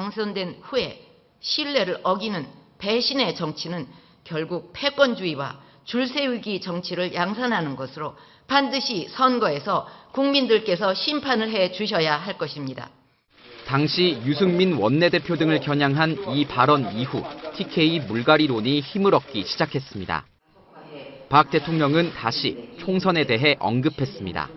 당선된 후에 신뢰를 어기는 배신의 정치는 결국 패권주의와 줄세우기 정치를 양산하는 것으로 반드시 선거에서 국민들께서 심판을 해 주셔야 할 것입니다. 당시 유승민 원내대표 등을 겨냥한 이 발언 이후 TK 물갈이론이 힘을 얻기 시작했습니다. 박 대통령은 다시 총선에 대해 언급했습니다.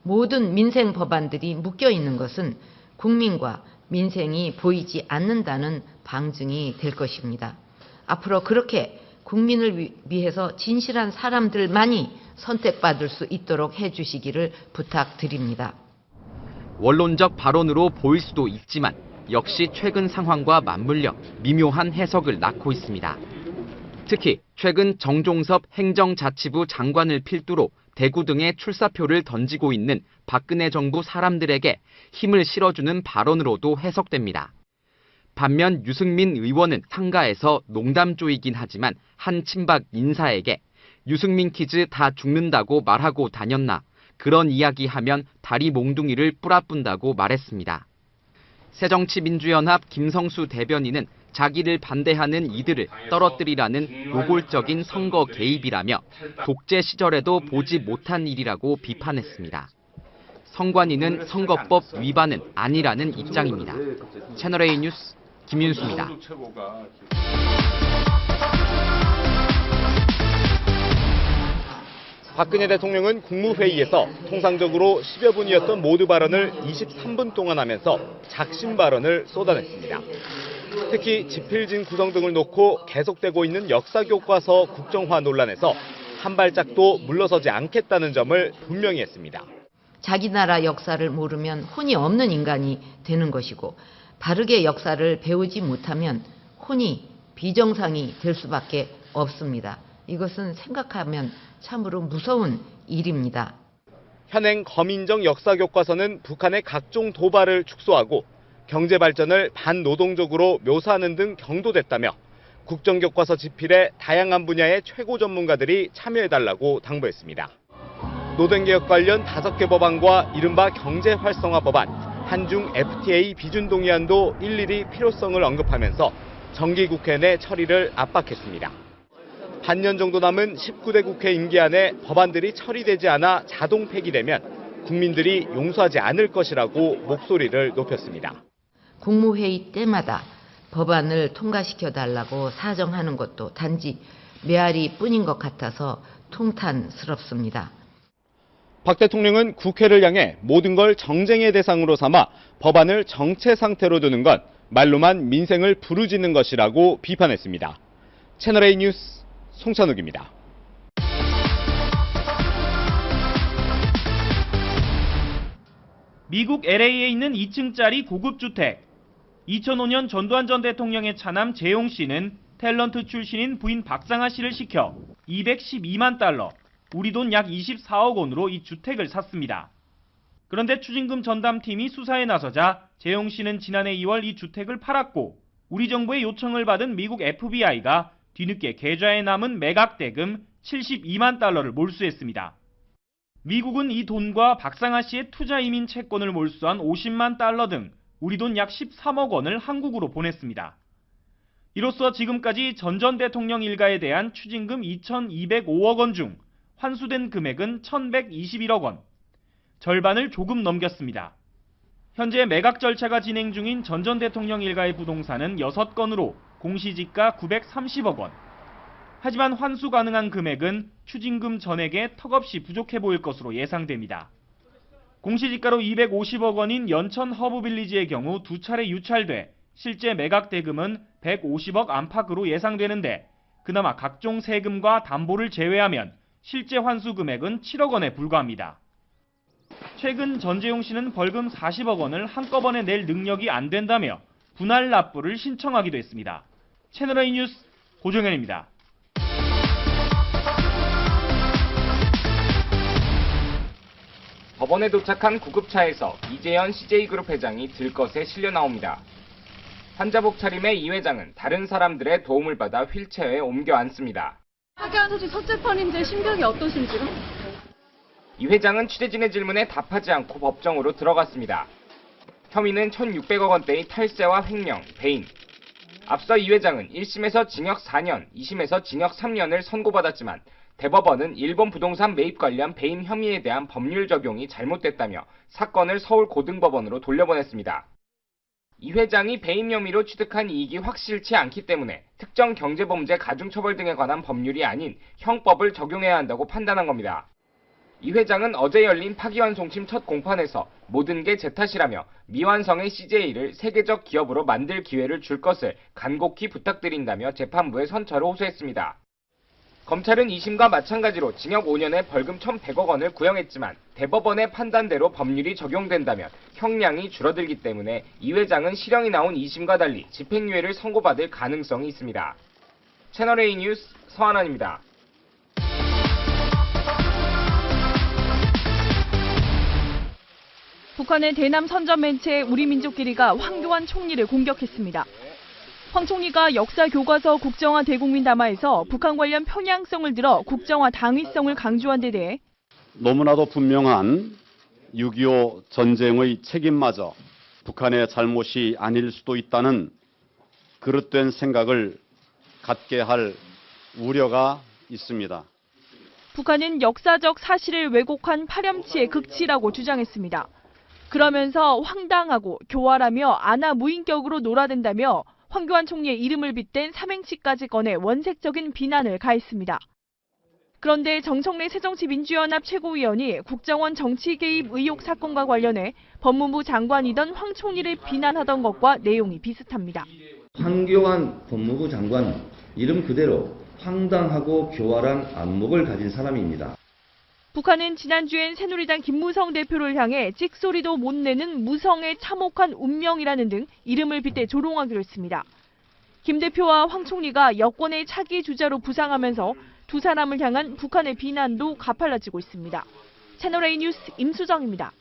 모든 민생 법안들이 묶여 있는 것은 국민과 민생이 보이지 않는다는 방증이 될 것입니다. 앞으로 그렇게 국민을 위해서 진실한 사람들만이 선택받을 수 있도록 해주시기를 부탁드립니다. 원론적 발언으로 보일 수도 있지만 역시 최근 상황과 맞물려 미묘한 해석을 낳고 있습니다. 특히 최근 정종섭 행정자치부 장관을 필두로 대구 등의 출사표를 던지고 있는 박근혜 정부 사람들에게 힘을 실어주는 발언으로도 해석됩니다. 반면 유승민 의원은 상가에서 농담조이긴 하지만 한 친박 인사에게 유승민 키즈 다 죽는다고 말하고 다녔나, 그런 이야기하면 다리 몽둥이를 뿌라뿐다고 말했습니다. 새정치민주연합 김성수 대변인은 자기를 반대하는 이들을 떨어뜨리라는 노골적인 선거 개입이라며 독재 시절에도 보지 못한 일이라고 비판했습니다. 선관위는 선거법 위반은 아니라는 입장입니다. 채널A 뉴스 김윤수입니다. 박근혜 대통령은 국무회의에서 통상적으로 10여 분이었던 모두 발언을 23분 동안 하면서 작심 발언을 쏟아냈습니다. 특히 지필진 구성 등을 놓고 계속되고 있는 역사교과서 국정화 논란에서 한 발짝도 물러서지 않겠다는 점을 분명히 했습니다. 자기 나라 역사를 모르면 혼이 없는 인간이 되는 것이고, 바르게 역사를 배우지 못하면 혼이 비정상이 될 수밖에 없습니다. 이것은 생각하면 참으로 무서운 일입니다. 현행 검인정 역사교과서는 북한의 각종 도발을 축소하고 경제 발전을 반노동적으로 묘사하는 등 경도됐다며 국정교과서 집필에 다양한 분야의 최고 전문가들이 참여해달라고 당부했습니다. 노동개혁 관련 5개 법안과 이른바 경제활성화 법안, 한중 FTA 비준 동의안도 일일이 필요성을 언급하면서 정기국회 내 처리를 압박했습니다. 반년 정도 남은 19대 국회 임기 안에 법안들이 처리되지 않아 자동 폐기되면 국민들이 용서하지 않을 것이라고 목소리를 높였습니다. 국무회의 때마다 법안을 통과시켜달라고 사정하는 것도 단지 메아리뿐인 것 같아서 통탄스럽습니다. 박 대통령은 국회를 향해 모든 걸 정쟁의 대상으로 삼아 법안을 정체 상태로 두는 건 말로만 민생을 부르짖는 것이라고 비판했습니다. 채널A 뉴스 송찬욱입니다. 미국 LA에 있는 2층짜리 고급 주택. 2005년 전두환 전 대통령의 차남 재용 씨는 탤런트 출신인 부인 박상아 씨를 시켜 212만 달러, 우리 돈 약 24억 원으로 이 주택을 샀습니다. 그런데 추징금 전담팀이 수사에 나서자 재용 씨는 지난해 2월 이 주택을 팔았고, 우리 정부의 요청을 받은 미국 FBI가 뒤늦게 계좌에 남은 매각 대금 72만 달러를 몰수했습니다. 미국은 이 돈과 박상아 씨의 투자 이민 채권을 몰수한 50만 달러 등 우리 돈 약 13억 원을 한국으로 보냈습니다. 이로써 지금까지 전 대통령 일가에 대한 추징금 2,205억 원 중 환수된 금액은 1,121억 원, 절반을 조금 넘겼습니다. 현재 매각 절차가 진행 중인 전 대통령 일가의 부동산은 6건으로 공시지가 930억 원. 하지만 환수 가능한 금액은 추징금 전액에 턱없이 부족해 보일 것으로 예상됩니다. 공시지가로 250억 원인 연천 허브빌리지의 경우 2차례 유찰돼 실제 매각 대금은 150억 안팎으로 예상되는데, 그나마 각종 세금과 담보를 제외하면 실제 환수 금액은 7억 원에 불과합니다. 최근 전재용 씨는 벌금 40억 원을 한꺼번에 낼 능력이 안 된다며 분할 납부를 신청하기도 했습니다. 채널A 뉴스 고정현입니다. 법원에 도착한 구급차에서 이재현 CJ그룹 회장이 들것에 실려 나옵니다. 환자복 차림의 이 회장은 다른 사람들의 도움을 받아 휠체어에 옮겨 앉습니다. 하계한 소식 첫째 판인데 심경이 어떠신지요? 이 회장은 취재진의 질문에 답하지 않고 법정으로 들어갔습니다. 혐의는 1,600억 원대의 탈세와 횡령, 배임. 앞서 이 회장은 1심에서 징역 4년, 2심에서 징역 3년을 선고받았지만 대법원은 일본 부동산 매입 관련 배임 혐의에 대한 법률 적용이 잘못됐다며 사건을 서울고등법원으로 돌려보냈습니다. 이 회장이 배임 혐의로 취득한 이익이 확실치 않기 때문에 특정 경제범죄 가중처벌 등에 관한 법률이 아닌 형법을 적용해야 한다고 판단한 겁니다. 이 회장은 어제 열린 파기환송심 첫 공판에서 모든 게 제 탓이라며 미완성의 CJ를 세계적 기업으로 만들 기회를 줄 것을 간곡히 부탁드린다며 재판부에 선처를 호소했습니다. 검찰은 2심과 마찬가지로 징역 5년에 벌금 1,100억 원을 구형했지만 대법원의 판단대로 법률이 적용된다면 형량이 줄어들기 때문에 이 회장은 실형이 나온 2심과 달리 집행유예를 선고받을 가능성이 있습니다. 채널A 뉴스 서한환입니다. 북한의 대남 선전 매체 우리민족끼리가 황교안 총리를 공격했습니다. 황 총리가 역사 교과서 국정화 대국민 담화에서 북한 관련 편향성을 들어 국정화 당위성을 강조한 데 대해 너무나도 분명한 6.25 전쟁의 책임마저 북한의 잘못이 아닐 수도 있다는 그릇된 생각을 갖게 할 우려가 있습니다. 북한은 역사적 사실을 왜곡한 파렴치의 극치라고 주장했습니다. 그러면서 황당하고 교활하며 안하무인격으로 놀아댄다며 황교안 총리의 이름을 빗댄 삼행시까지 꺼내 원색적인 비난을 가했습니다. 그런데 정청래 새정치민주연합 최고위원이 국정원 정치 개입 의혹 사건과 관련해 법무부 장관이던 황 총리를 비난하던 것과 내용이 비슷합니다. 황교안 법무부 장관 이름 그대로 황당하고 교활한 안목을 가진 사람입니다. 북한은 지난주엔 새누리당 김무성 대표를 향해 찍소리도 못 내는 무성의 참혹한 운명이라는 등 이름을 빗대 조롱하기로 했습니다. 김 대표와 황 총리가 여권의 차기 주자로 부상하면서 두 사람을 향한 북한의 비난도 가팔라지고 있습니다. 채널A 뉴스 임수정입니다.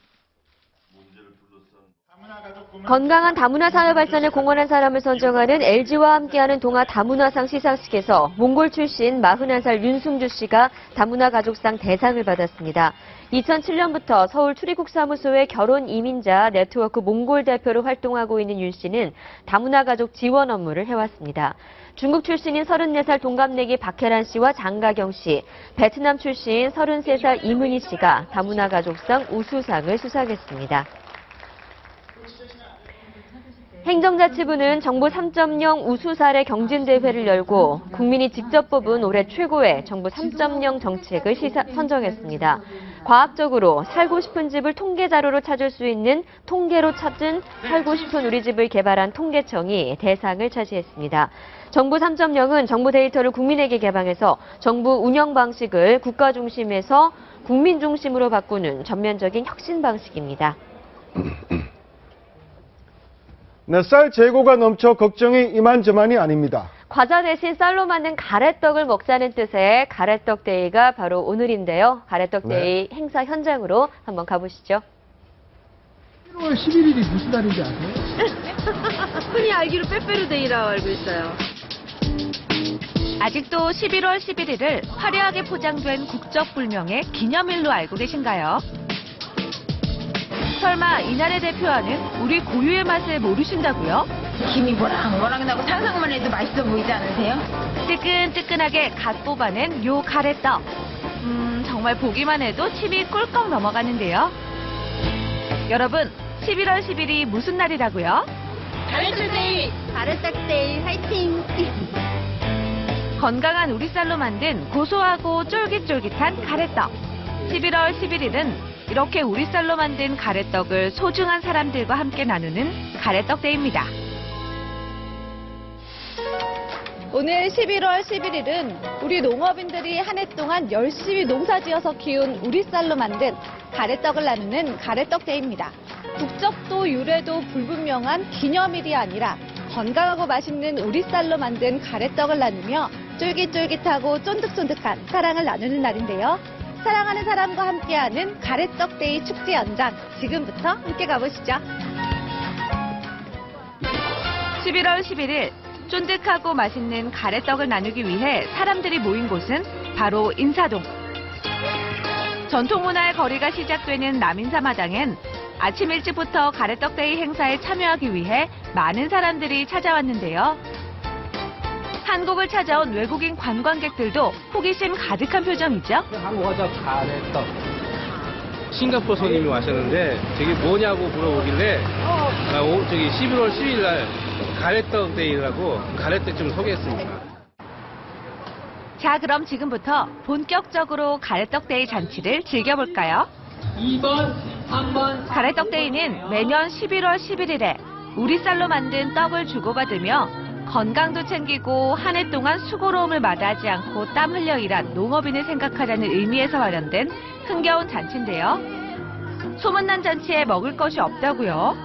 건강한 다문화 사회 발전에 공헌한 사람을 선정하는 LG와 함께하는 동아 다문화상 시상식에서 몽골 출신 41살 윤승주 씨가 다문화 가족상 대상을 받았습니다. 2007년부터 서울 출입국사무소의 결혼 이민자 네트워크 몽골 대표로 활동하고 있는 윤 씨는 다문화 가족 지원 업무를 해왔습니다. 중국 출신인 34살 동갑내기 박혜란 씨와 장가경 씨, 베트남 출신 33살 이문희 씨가 다문화 가족상 우수상을 수상했습니다. 행정자치부는 정부 3.0 우수 사례 경진대회를 열고 국민이 직접 뽑은 올해 최고의 정부 3.0 정책을 선정했습니다. 과학적으로 살고 싶은 집을 통계자료로 찾을 수 있는 통계로 찾은 살고 싶은 우리 집을 개발한 통계청이 대상을 차지했습니다. 정부 3.0은 정부 데이터를 국민에게 개방해서 정부 운영 방식을 국가 중심에서 국민 중심으로 바꾸는 전면적인 혁신 방식입니다. 네, 쌀 재고가 넘쳐 걱정이 이만저만이 아닙니다. 과자 대신 쌀로 만든 가래떡을 먹자는 뜻의 가래떡 데이가 바로 오늘인데요. 가래떡 데이 행사 현장으로 한번 가보시죠. 1월 11일이 무슨 날인지 아세요? 흔히 알기로 빼빼로데이라고 알고 있어요. 아직도 11월 11일을 화려하게 포장된 국적불명의 기념일로 알고 계신가요? 설마 이날을 대표하는 우리 고유의 맛을 모르신다고요? 김이 모락모락 나고 상상만 해도 맛있어 보이지 않으세요? 뜨끈뜨끈하게 갓 뽑아낸 요 가래떡. 정말 보기만 해도 침이 꿀꺽 넘어가는데요. 여러분, 11월 10일이 무슨 날이라고요? 가래떡데이! 가래떡데이 화이팅! 건강한 우리 쌀로 만든 고소하고 쫄깃쫄깃한 가래떡. 11월 11일은 이렇게 우리 쌀로 만든 가래떡을 소중한 사람들과 함께 나누는 가래떡데이입니다. 오늘 11월 11일은 우리 농업인들이 한 해 동안 열심히 농사지어서 키운 우리 쌀로 만든 가래떡을 나누는 가래떡데이입니다. 국적도 유래도 불분명한 기념일이 아니라 건강하고 맛있는 우리 쌀로 만든 가래떡을 나누며 쫄깃쫄깃하고 쫀득쫀득한 사랑을 나누는 날인데요. 사랑하는 사람과 함께하는 가래떡데이 축제 연장, 지금부터 함께 가보시죠. 11월 11일 쫀득하고 맛있는 가래떡을 나누기 위해 사람들이 모인 곳은 바로 인사동. 전통문화의 거리가 시작되는 남인사마당엔 아침 일찍부터 가래떡데이 행사에 참여하기 위해 많은 사람들이 찾아왔는데요. 한국을 찾아온 외국인 관광객들도 호기심 가득한 표정이죠. 한국어적 가래떡. 싱가포르 손님이 왔었는데 저게 뭐냐고 물어보길래 저기 11월 10일 날 가래떡 데이라고 가래떡 좀 소개했습니다. 자, 그럼 지금부터 본격적으로 가래떡데이 잔치를 즐겨볼까요? 2번, 3번. 가래떡데이는 매년 11월 11일에 우리 쌀로 만든 떡을 주고받으며 건강도 챙기고 한 해 동안 수고로움을 마다하지 않고 땀 흘려 일한 농업인을 생각하자는 의미에서 마련된 흥겨운 잔치인데요. 소문난 잔치에 먹을 것이 없다고요?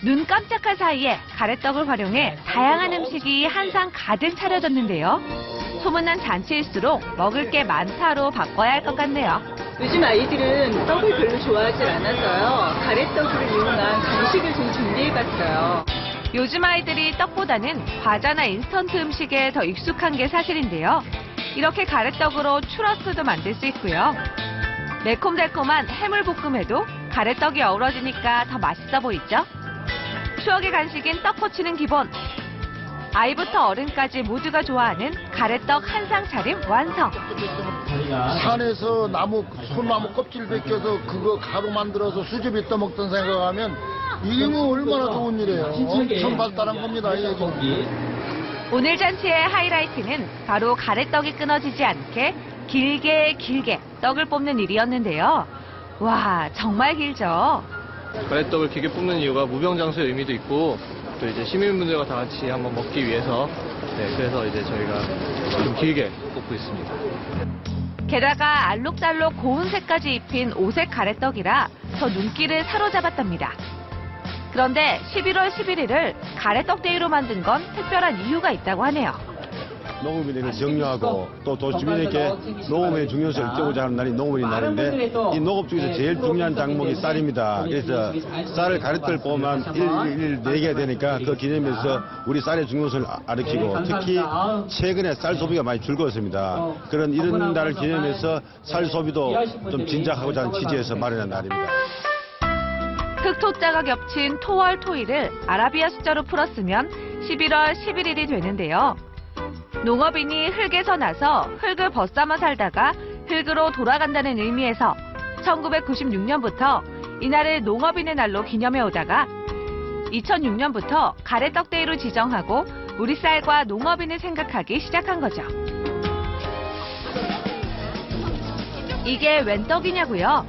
눈 깜짝할 사이에 가래떡을 활용해 다양한 음식이 한상 가득 차려졌는데요. 소문난 잔치일수록 먹을 게 많다로 바꿔야 할 것 같네요. 요즘 아이들은 떡을 별로 좋아하지 않아서요. 가래떡을 이용한 간식을 좀 준비해봤어요. 요즘 아이들이 떡보다는 과자나 인스턴트 음식에 더 익숙한 게 사실인데요. 이렇게 가래떡으로 추러스도 만들 수 있고요. 매콤달콤한 해물볶음에도 가래떡이 어우러지니까 더 맛있어 보이죠? 추억의 간식인 떡꼬치는 기본. 아이부터 어른까지 모두가 좋아하는 가래떡 한상 차림 완성. 산에서 소나무 껍질 벗겨서 그거 가루 만들어서 수제비 떠먹던 생각하면 이게 뭐 얼마나 좋은 일이에요. 엄청 발달한 겁니다. 이 얘기는. 오늘 잔치의 하이라이트는 바로 가래떡이 끊어지지 않게 길게 떡을 뽑는 일이었는데요. 와, 정말 길죠? 가래떡을 길게 뽑는 이유가 무병장수의 의미도 있고 또 이제 시민분들과 다 같이 한번 먹기 위해서 그래서 이제 저희가 좀 길게 뽑고 있습니다. 게다가 알록달록 고운 색까지 입힌 오색 가래떡이라 더 눈길을 사로잡았답니다. 그런데 11월 11일을 가래떡데이로 만든 건 특별한 이유가 있다고 하네요. 농업인에게 격려하고 또 도시민에게 농업의 중요성을 느껴보자 하는 날이 농업인 날인데 이 농업 중에서 제일 중요한 작목이 쌀입니다. 그래서 쌀을 가래떡을 뽑으면 일 내게 되니까 그 기념해서 우리 쌀의 중요성을 가르치고 특히 최근에 쌀 소비가 많이 줄었습니다. 그런 이런 날을 기념해서 쌀 소비도 좀 진작하고자 하는 취지에서 마련한 날입니다. 흑토자가 겹친 토월 토일을 아라비아 숫자로 풀었으면 11월 11일이 되는데요. 농업인이 흙에서 나서 흙을 벗삼아 살다가 흙으로 돌아간다는 의미에서 1996년부터 이날을 농업인의 날로 기념해 오다가 2006년부터 가래떡데이로 지정하고 우리 쌀과 농업인을 생각하기 시작한 거죠. 이게 웬 떡이냐고요?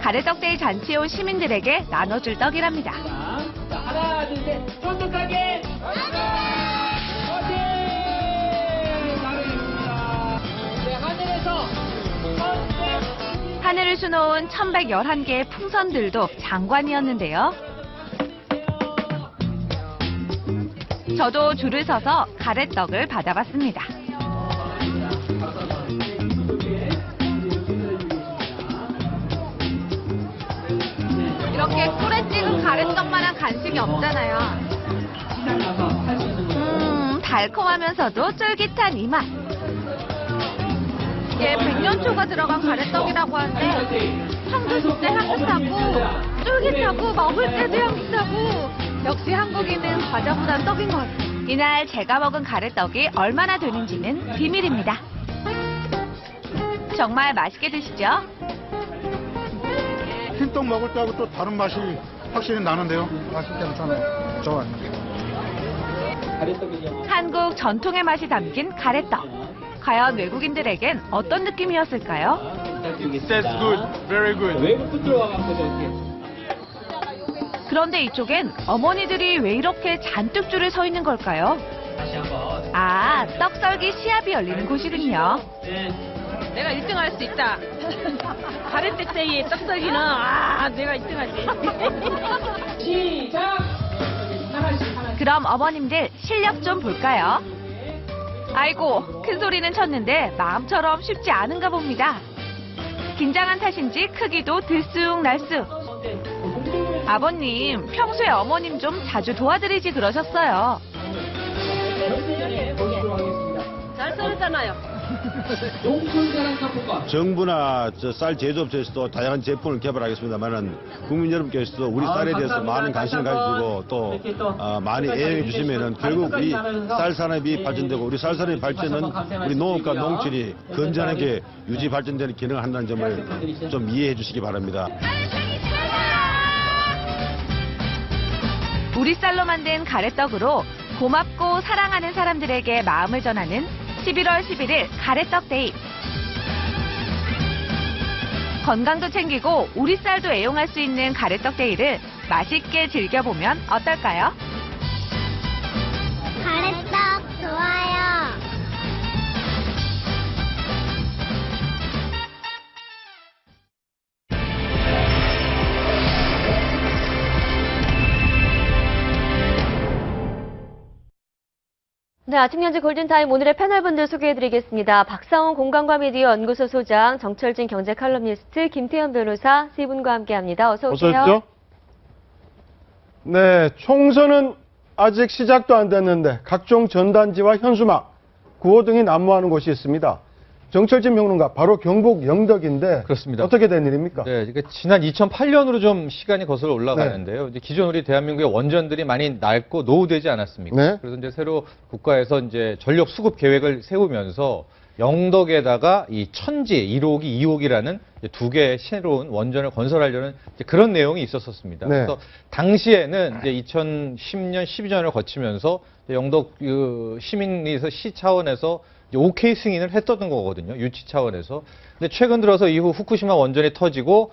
가래떡데이 잔치에 온 시민들에게 나눠줄 떡이랍니다. 자, 하나, 둘, 셋, 쫀득하게! 하늘을 수놓은 1111개의 풍선들도 장관이었는데요. 저도 줄을 서서 가래떡을 받아봤습니다. 이렇게 꿀에 찍은 가래떡만한 간식이 없잖아요. 달콤하면서도 쫄깃한 이 맛. 이게 백년초가 들어간 가래떡이라고 하는데 향 드실 때 향긋하고 쫄깃하고 먹을 때도 향긋하고 역시 한국인은 과자보단 떡인 것 같아요. 이날 제가 먹은 가래떡이 얼마나 되는지는 비밀입니다. 정말 맛있게 드시죠? 흰떡 먹을 때하고 또 다른 맛이 확실히 나는데요. 맛이 괜찮아요. 좋아요. 한국 전통의 맛이 담긴 가래떡. 과연 외국인들에겐 어떤 느낌이었을까요? That's good, very good. 외국도 들어와갖고 저렇게. 그런데 이쪽엔 어머니들이 왜 이렇게 잔뜩 줄을 서 있는 걸까요? 아, 떡썰기 시합이 열리는 곳이군요. 내가 1등 할 수 있다. 가래떡데이의 떡썰기는 내가 1등 하지. 시작! 그럼 어머님들 실력 좀 볼까요? 아이고, 큰 소리는 쳤는데 마음처럼 쉽지 않은가 봅니다. 긴장한 탓인지 크기도 들쑥날쑥. 아버님, 평소에 어머님 좀 자주 도와드리지 그러셨어요. 잘 썰었잖아요. 정부나 쌀 제조업체에서도 다양한 제품을 개발하겠습니다만은 국민 여러분께서도 우리 쌀에 대해서 많은 관심을 가지고 또 많이 애용해 주시면은 결국 우리 쌀 산업이 발전되고 우리 쌀 산업의 발전은 우리 농업과 농촌이 건전하게 유지 발전되는 기능을 한다는 점을 좀 이해해 주시기 바랍니다. 우리 쌀로 만든 가래떡으로 고맙고 사랑하는 사람들에게 마음을 전하는 11월 11일 가래떡 데이. 건강도 챙기고 우리 쌀도 애용할 수 있는 가래떡 데이를 맛있게 즐겨보면 어떨까요? 가래떡 좋아요. 네, 아침 현지 골든타임 오늘의 패널분들 소개해드리겠습니다. 박상훈 공간과 미디어 연구소 소장, 정철진 경제 칼럼니스트, 김태현 변호사 세 분과 함께합니다. 어서 오세요. 어서 오십시오. 네, 총선은 아직 시작도 안 됐는데 각종 전단지와 현수막, 구호 등이 난무하는 곳이 있습니다. 정철진 평론가, 바로 경북 영덕인데 그렇습니다. 어떻게 된 일입니까? 네, 그러니까 지난 2008년으로 좀 시간이 거슬러 올라가는데요. 네. 이제 기존 우리 대한민국의 원전들이 많이 낡고 노후되지 않았습니까? 네. 그래서 이제 새로 국가에서 이제 전력 수급 계획을 세우면서 영덕에다가 이 천지 1호기, 2호기라는 두 개의 새로운 원전을 건설하려는 이제 그런 내용이 있었습니다. 네. 그래서 당시에는 이제 2010년, 12년을 거치면서 영덕 시민에서 시 차원에서 오케이 승인을 했던 거거든요. 유치 차원에서. 근데 최근 들어서 이후 후쿠시마 원전이 터지고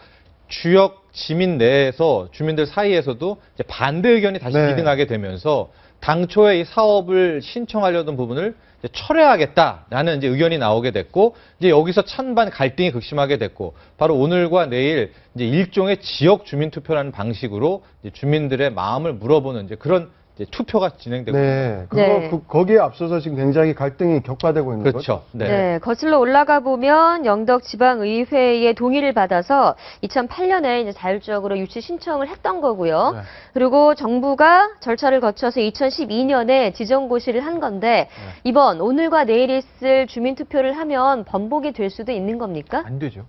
주역 지민 내에서 주민들 사이에서도 이제 반대 의견이 다시 네. 기등하게 되면서 당초에 이 사업을 신청하려던 부분을 이제 철회하겠다라는 이제 의견이 나오게 됐고 이제 여기서 찬반 갈등이 극심하게 됐고 바로 오늘과 내일 이제 일종의 지역 주민 투표라는 방식으로 이제 주민들의 마음을 물어보는 이제 그런 이제 투표가 진행되고 네, 있습니다. 거기에 앞서서 지금 굉장히 갈등이 격화되고 있는 그렇죠. 거죠. 네, 거슬러 올라가 보면 영덕지방의회의 동의를 받아서 2008년에 이제 자율적으로 유치 신청을 했던 거고요. 네. 그리고 정부가 절차를 거쳐서 2012년에 지정고시를 한 건데 이번 오늘과 내일 있을 주민투표를 하면 번복이 될 수도 있는 겁니까? 안 되죠.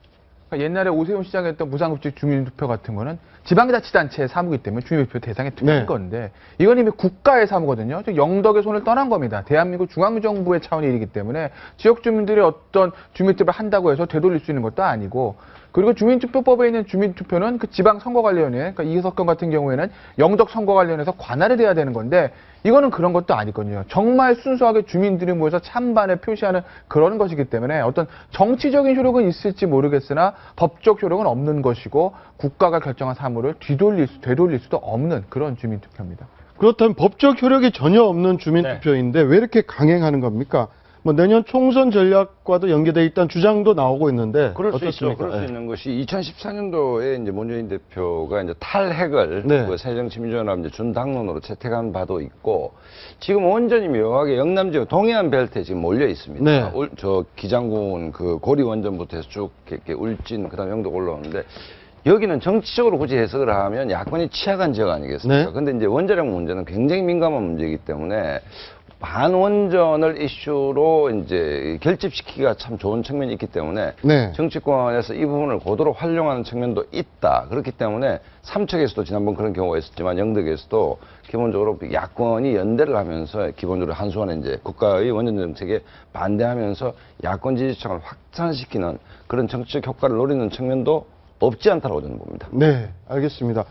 그러니까 옛날에 오세훈 시장이 했던 무상급식 주민투표 같은 거는 지방자치단체의 사무기 때문에 주민투표 대상에 든 건데 이건 이미 국가의 사무거든요. 즉 영덕의 손을 떠난 겁니다. 대한민국 중앙정부의 차원의 일이기 때문에 지역 주민들이 어떤 주민투표를 한다고 해서 되돌릴 수 있는 것도 아니고 그리고 주민투표법에 있는 주민투표는 그 지방선거관리위원회, 그러니까 이석경 같은 경우에는 영덕선거관리위원회에서 관할이 돼야 되는 건데 이거는 그런 것도 아니거든요. 정말 순수하게 주민들이 모여서 찬반을 표시하는 그런 것이기 때문에 어떤 정치적인 효력은 있을지 모르겠으나 법적 효력은 없는 것이고 국가가 결정한 사무를 되돌릴 수도 없는 그런 주민투표입니다. 그렇다면 법적 효력이 전혀 없는 주민투표인데 왜 이렇게 강행하는 겁니까? 뭐 내년 총선 전략과도 연계돼 있다는 주장도 나오고 있는데 그럴 수 어떻습니까? 있죠. 그럴 수 있는 것이 2014년도에 이제 문재인 대표가 이제 탈핵을 그 새정치민주연합 이제 준당론으로 채택한 바도 있고 지금 원전이 묘하게 영남 지역 동해안 벨트에 지금 몰려 있습니다. 네. 저 기장군 그 고리 원전부터 해서 쭉 이렇게 울진 그다음 영덕 올라오는데 여기는 정치적으로 굳이 해석을 하면 야권이 취약한 지역 아니겠습니까? 근데 이제 원자력 문제는 굉장히 민감한 문제이기 때문에 반원전을 이슈로 이제 결집시키기가 참 좋은 측면이 있기 때문에 정치권에서 이 부분을 고도로 활용하는 측면도 있다. 그렇기 때문에 삼척에서도 지난번 그런 경우가 있었지만 영덕에서도 기본적으로 야권이 연대를 하면서 기본적으로 한순간에 이제 국가의 원전 정책에 반대하면서 야권 지지층을 확산시키는 그런 정치적 효과를 노리는 측면도 없지 않다고 저는 봅니다. 네, 알겠습니다.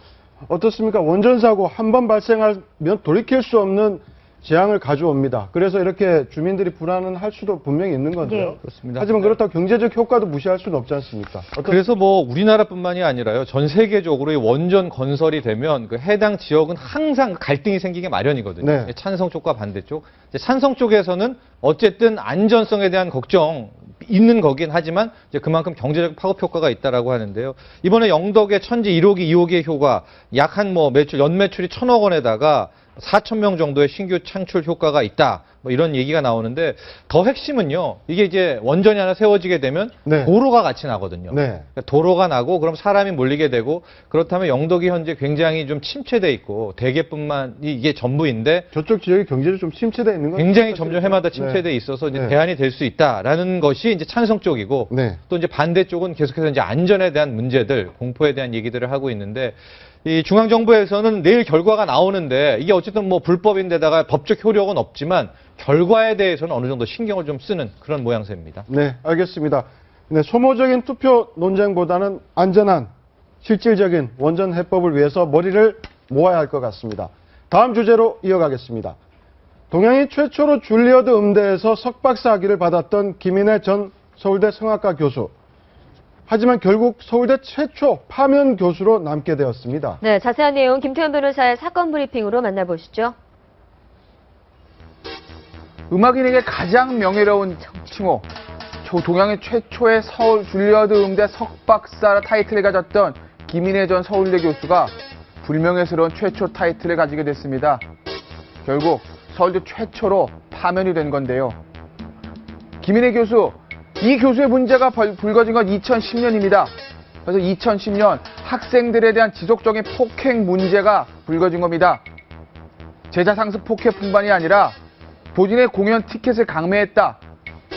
어떻습니까? 원전 사고 한 번 발생하면 돌이킬 수 없는 재앙을 가져옵니다. 그래서 이렇게 주민들이 불안은 할 수도 분명히 있는 건데요. 네. 그렇습니다. 하지만 그렇다고 경제적 효과도 무시할 수는 없지 않습니까? 그래서 뭐 우리나라뿐만이 아니라요. 전 세계적으로 이 원전 건설이 되면 그 해당 지역은 항상 갈등이 생기게 마련이거든요. 네. 찬성 쪽과 반대 쪽. 이제 찬성 쪽에서는 어쨌든 안전성에 대한 걱정 있는 거긴 하지만 이제 그만큼 경제적 파급 효과가 있다라고 하는데요. 이번에 영덕의 천지 1호기, 2호기의 효과 약 한 뭐 매출 연매출이 1,000억 원에다가 4,000명 정도의 신규 창출 효과가 있다. 뭐 이런 얘기가 나오는데 더 핵심은요. 이게 이제 원전이 하나 세워지게 되면 네. 도로가 같이 나거든요. 네. 그러니까 도로가 나고 그럼 사람이 몰리게 되고 그렇다면 영덕이 현재 굉장히 좀 침체돼 있고 대개뿐만이 이게 전부인데 저쪽 지역이 경제를 좀 침체돼 있는 건 굉장히 점점 해마다 침체돼 네. 있어서 이제 네. 대안이 될 수 있다라는 것이 이제 찬성 쪽이고 네. 또 이제 반대 쪽은 계속해서 이제 안전에 대한 문제들, 공포에 대한 얘기들을 하고 있는데 이 중앙정부에서는 내일 결과가 나오는데 이게 어쨌든 뭐 불법인데다가 법적 효력은 없지만 결과에 대해서는 어느 정도 신경을 좀 쓰는 그런 모양새입니다. 네, 알겠습니다. 네, 소모적인 투표 논쟁보다는 안전한 실질적인 원전 해법을 위해서 머리를 모아야 할 것 같습니다. 다음 주제로 이어가겠습니다. 동양이 최초로 줄리어드 음대에서 석박사 학위를 받았던 김인혜 전 서울대 성악과 교수. 하지만 결국 서울대 최초 파면 교수로 남게 되었습니다. 네, 자세한 내용 김태현 변호사의 사건 브리핑으로 만나보시죠. 음악인에게 가장 명예로운 칭호, 동양의 최초의 서울 줄리어드 음대 석박사 타이틀을 가졌던 김인혜 전 서울대 교수가 불명예스러운 최초 타이틀을 가지게 됐습니다. 결국 서울대 최초로 파면이 된 건데요. 김인혜 교수, 이 교수의 문제가 불거진 건 2010년입니다. 그래서 2010년 학생들에 대한 지속적인 폭행 문제가 불거진 겁니다. 제자 상습 폭행뿐만이 아니라 본인의 공연 티켓을 강매했다.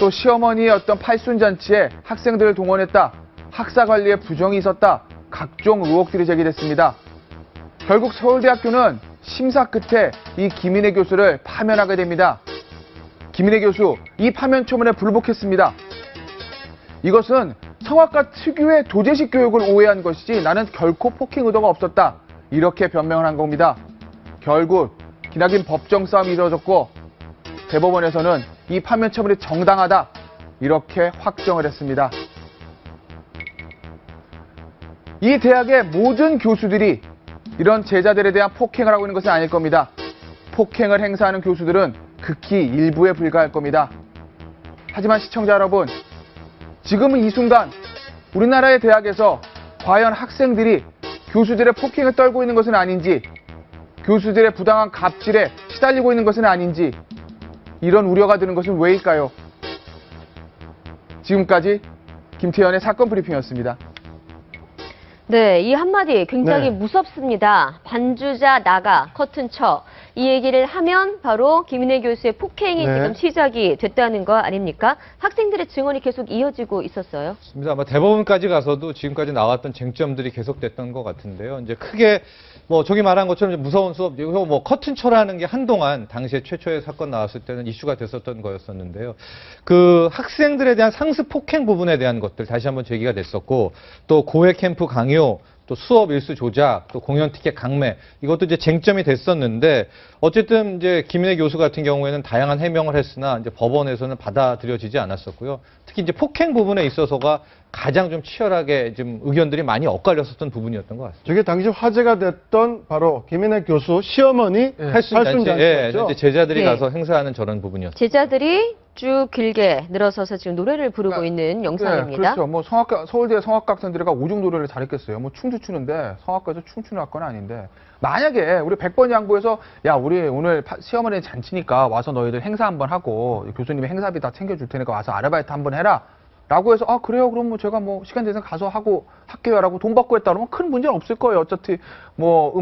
또 시어머니의 어떤 팔순잔치에 학생들을 동원했다. 학사 관리에 부정이 있었다. 각종 의혹들이 제기됐습니다. 결국 서울대학교는 심사 끝에 이 김인혜 교수를 파면하게 됩니다. 김인혜 교수, 이 파면 처분에 불복했습니다. 이것은 성악가 특유의 도제식 교육을 오해한 것이지 나는 결코 폭행 의도가 없었다. 이렇게 변명을 한 겁니다. 결국 기나긴 법정 싸움이 이루어졌고 대법원에서는 이 파면 처분이 정당하다. 이렇게 확정을 했습니다. 이 대학의 모든 교수들이 이런 제자들에 대한 폭행을 하고 있는 것은 아닐 겁니다. 폭행을 행사하는 교수들은 극히 일부에 불과할 겁니다. 하지만 시청자 여러분, 지금은 이 순간 우리나라의 대학에서 과연 학생들이 교수들의 폭행을 떨고 있는 것은 아닌지, 교수들의 부당한 갑질에 시달리고 있는 것은 아닌지 이런 우려가 드는 것은 왜일까요? 지금까지 김태현의 사건 브리핑이었습니다. 네, 이 한마디 굉장히 네. 무섭습니다. 반주자 나가, 커튼 쳐. 이 얘기를 하면 바로 김인혜 교수의 폭행이 네. 지금 시작이 됐다는 거 아닙니까? 학생들의 증언이 계속 이어지고 있었어요. 맞습니다. 아마 대법원까지 가서도 지금까지 나왔던 쟁점들이 계속됐던 것 같은데요. 이제 크게 뭐 저기 말한 것처럼 이제 무서운 수업, 이거 뭐 커튼초라는 게 한동안 당시에 최초의 사건 나왔을 때는 이슈가 됐었던 거였었는데요. 그 학생들에 대한 상습 폭행 부분에 대한 것들 다시 한번 제기가 됐었고, 또 고액 캠프 강요, 또 수업 일수 조작, 또 공연 티켓 강매, 이것도 이제 쟁점이 됐었는데, 어쨌든 이제 김인혜 교수 같은 경우에는 다양한 해명을 했으나 이제 법원에서는 받아들여지지 않았었고요. 특히 이제 폭행 부분에 있어서가 가장 좀 치열하게 좀 의견들이 많이 엇갈렸었던 부분이었던 것 같습니다. 저게 당시 화제가 됐던 바로 김인혜 교수 시어머니 팔순잔치였죠. 이제 제자들이 네. 가서 행사하는 저런 부분이었죠. 제자들이 쭉 길게 늘어서서 지금 노래를 부르고 있는 영상입니다. 그렇죠. 뭐 서울대 성악과 학생들이 오중 노래를 잘했겠어요. 뭐 춤도 추는데 성악과에서 춤추는 학과는 아닌데, 만약에 우리 100번 양보해서 야 우리 오늘 시어머니 잔치니까 와서 너희들 행사 한번 하고 교수님이 행사비 다 챙겨줄 테니까 와서 아르바이트 한번 해라 라고 해서 아 그래요 그럼 뭐 제가 뭐 시간 되면 가서 하고 할게요 라고 돈 받고 했다 그러면 큰 문제는 없을 거예요. 어차피 뭐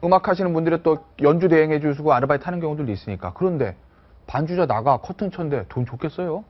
음악 하시는 분들이 또 연주 대행해 주시고 아르바이트 하는 경우들도 있으니까. 그런데 반주자 나가 커튼 쳤는데 돈 줬겠어요?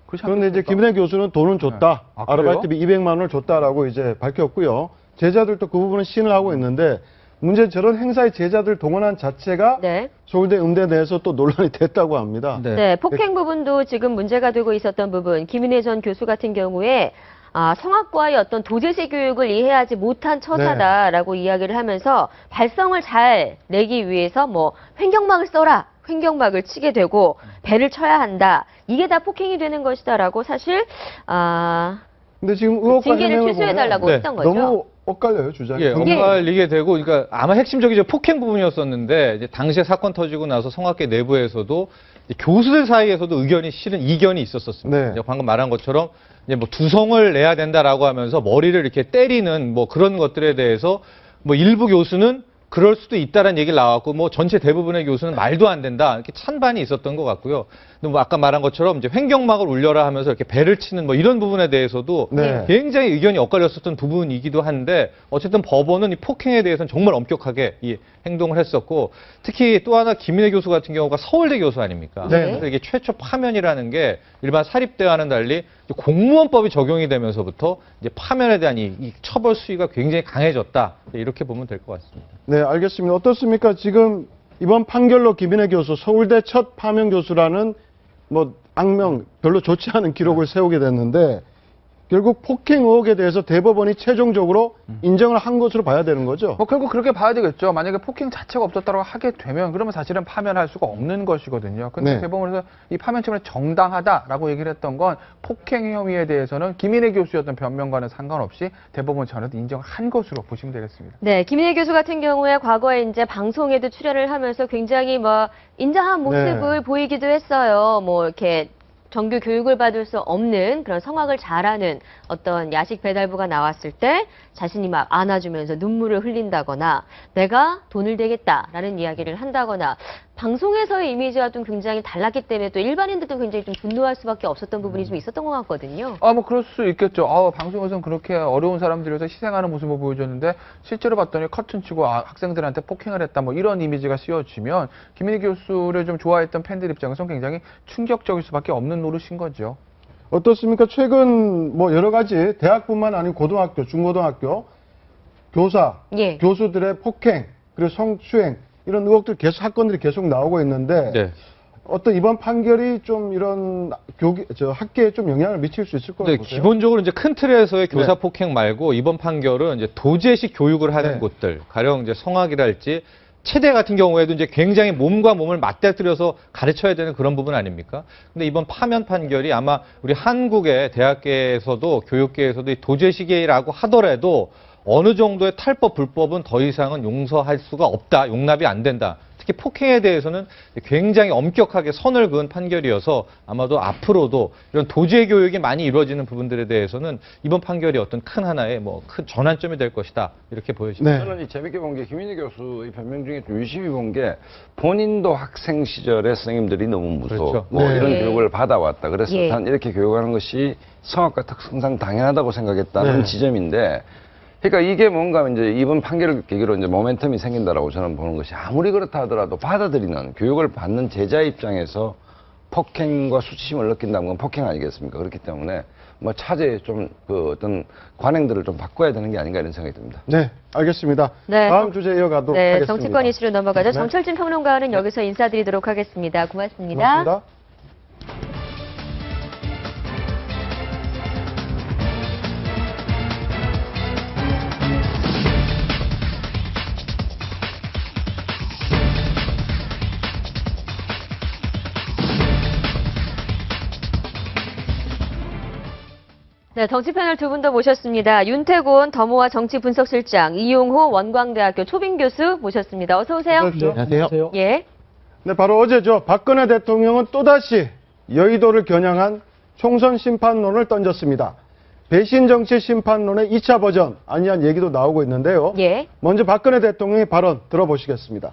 그런데 이제 김인혜 교수는 돈은 줬다. 아, 아르바이트비 200만 원을 줬다라고 이제 밝혔고요. 제자들도 그 부분은 시인을 하고 있는데, 문제는 저런 행사에 제자들 동원한 자체가 네. 서울대 음대 내에서 또 논란이 됐다고 합니다. 네, 폭행 부분도 지금 문제가 되고 있었던 부분. 김인혜 전 교수 같은 경우에 성악과의 어떤 도제식 교육을 이해하지 못한 처사다라고 이야기를 하면서 발성을 잘 내기 위해서 뭐 횡격막을 써라. 횡격막을 치게 되고 배를 쳐야 한다. 이게 다 폭행이 되는 것이다라고 사실 근데 지금 의혹과 징계를 해명을 취소해달라고 보면 했던 거죠. 너무 엇갈려요, 주장이. 예, 엇갈리게 되고, 그러니까 아마 핵심적인 폭행 부분이었었는데, 이제 당시에 사건 터지고 나서 성악계 내부에서도 교수들 사이에서도 의견이 실은 이견이 있었었습니다. 네. 방금 말한 것처럼 이제 뭐 두성을 내야 된다라고 하면서 머리를 이렇게 때리는 뭐 그런 것들에 대해서 뭐 일부 교수는 그럴 수도 있다라는 얘기가 나왔고 뭐 전체 대부분의 교수는 말도 안 된다 이렇게 찬반이 있었던 것 같고요. 근데 뭐 아까 말한 것처럼 이제 횡격막을 울려라 하면서 이렇게 배를 치는 뭐 이런 부분에 대해서도 네. 굉장히 의견이 엇갈렸었던 부분이기도 한데 어쨌든 법원은 이 폭행에 대해서는 정말 엄격하게 이 행동을 했었고 특히 또 하나 김인혜 교수 같은 경우가 서울대 교수 아닙니까? 네. 그래서 이게 최초 파면이라는 게 일반 사립대와는 달리 공무원법이 적용이 되면서부터 이제 파면에 대한 이 처벌 수위가 굉장히 강해졌다 이렇게 보면 될 것 같습니다. 네, 알겠습니다. 어떻습니까? 지금 이번 판결로 김인혜 교수, 서울대 첫 파면 교수라는 뭐 악명 별로 좋지 않은 기록을 세우게 됐는데 결국 폭행 의혹에 대해서 대법원이 최종적으로 인정을 한 것으로 봐야 되는 거죠. 뭐 결국 그렇게 봐야 되겠죠. 만약에 폭행 자체가 없었다고 하게 되면 그러면 사실은 파면할 수가 없는 것이거든요. 근데 네. 대법원에서 이 파면 처분이 정당하다라고 얘기를 했던 건 폭행 혐의에 대해서는 김인혜 교수였던 변명과는 상관없이 대법원 전에도 인정한 것으로 보시면 되겠습니다. 네, 김인혜 교수 같은 경우에 과거에 이제 방송에도 출연을 하면서 굉장히 뭐 인자한 모습을 보이기도 했어요. 뭐 이렇게 정규 교육을 받을 수 없는 그런 성악을 잘하는 어떤 야식 배달부가 나왔을 때 자신이 막 안아주면서 눈물을 흘린다거나 내가 돈을 대겠다라는 이야기를 한다거나 방송에서의 이미지와 좀 굉장히 달랐기 때문에 또 일반인들도 굉장히 좀 분노할 수밖에 없었던 부분이 좀 있었던 것 같거든요. 뭐 그럴 수 있겠죠. 방송에서는 그렇게 어려운 사람들을 위해서 희생하는 모습을 보여줬는데 실제로 봤더니 커튼 치고 학생들한테 폭행을 했다 뭐 이런 이미지가 씌워지면 김인혜 교수를 좀 좋아했던 팬들 입장에서는 굉장히 충격적일 수밖에 없는 노릇인 거죠. 어떻습니까? 최근 뭐 여러 가지 대학뿐만 아니고 고등학교, 중고등학교, 교사, 교수들의 폭행, 그리고 성추행 이런 의혹들 계속 사건들이 계속 나오고 있는데 어떤 이번 판결이 좀 이런 학계에 좀 영향을 미칠 수 있을 거라고 보세요? 기본적으로 이제 큰 틀에서의 교사 폭행 말고 이번 판결은 이제 도제식 교육을 하는 곳들, 가령 이제 성악이랄지 체대 같은 경우에도 이제 굉장히 몸과 몸을 맞대뜨려서 가르쳐야 되는 그런 부분 아닙니까? 근데 이번 파면 판결이 아마 우리 한국의 대학계에서도 교육계에서도 이 도제식이라고 하더라도 어느 정도의 탈법, 불법은 더 이상은 용서할 수가 없다, 용납이 안 된다. 특히 폭행에 대해서는 굉장히 엄격하게 선을 그은 판결이어서 아마도 앞으로도 이런 도제 교육이 많이 이루어지는 부분들에 대해서는 이번 판결이 어떤 큰 하나의 뭐 큰 전환점이 될 것이다 이렇게 보여집니다. 저는 재밌게 본 게 김인혜 교수의 변명 중에 좀 유심히 본 게 본인도 학생 시절에 선생님들이 너무 무서워 뭐 이런 교육을 받아왔다. 그래서 단 이렇게 교육하는 것이 성악과 특성상 당연하다고 생각했다는 지점인데. 그러니까 이게 뭔가 이제 이번 판결을 계기로 이제 모멘텀이 생긴다라고 저는 보는 것이 아무리 그렇다 하더라도 받아들이는 교육을 받는 제자 입장에서 폭행과 수치심을 느낀다는 건 폭행 아니겠습니까? 그렇기 때문에 뭐 차제에 좀 그 어떤 관행들을 좀 바꿔야 되는 게 아닌가 이런 생각이 듭니다. 네, 알겠습니다. 네. 다음 주제 이어가도록 하겠습니다. 정치권 이슈로 넘어가죠. 정철진 평론가는 여기서 인사드리도록 하겠습니다. 고맙습니다. 고맙습니다. 네, 정치 패널 두 분 더 모셨습니다. 윤태곤 더모아 정치분석실장, 이용호 원광대학교 초빙 교수 모셨습니다. 어서 오세요. 안녕하세요. 예. 네, 바로 어제죠. 박근혜 대통령은 또다시 여의도를 겨냥한 총선 심판론을 던졌습니다. 배신 정치 심판론의 2차 버전 아니한 얘기도 나오고 있는데요. 먼저 박근혜 대통령의 발언 들어보시겠습니다.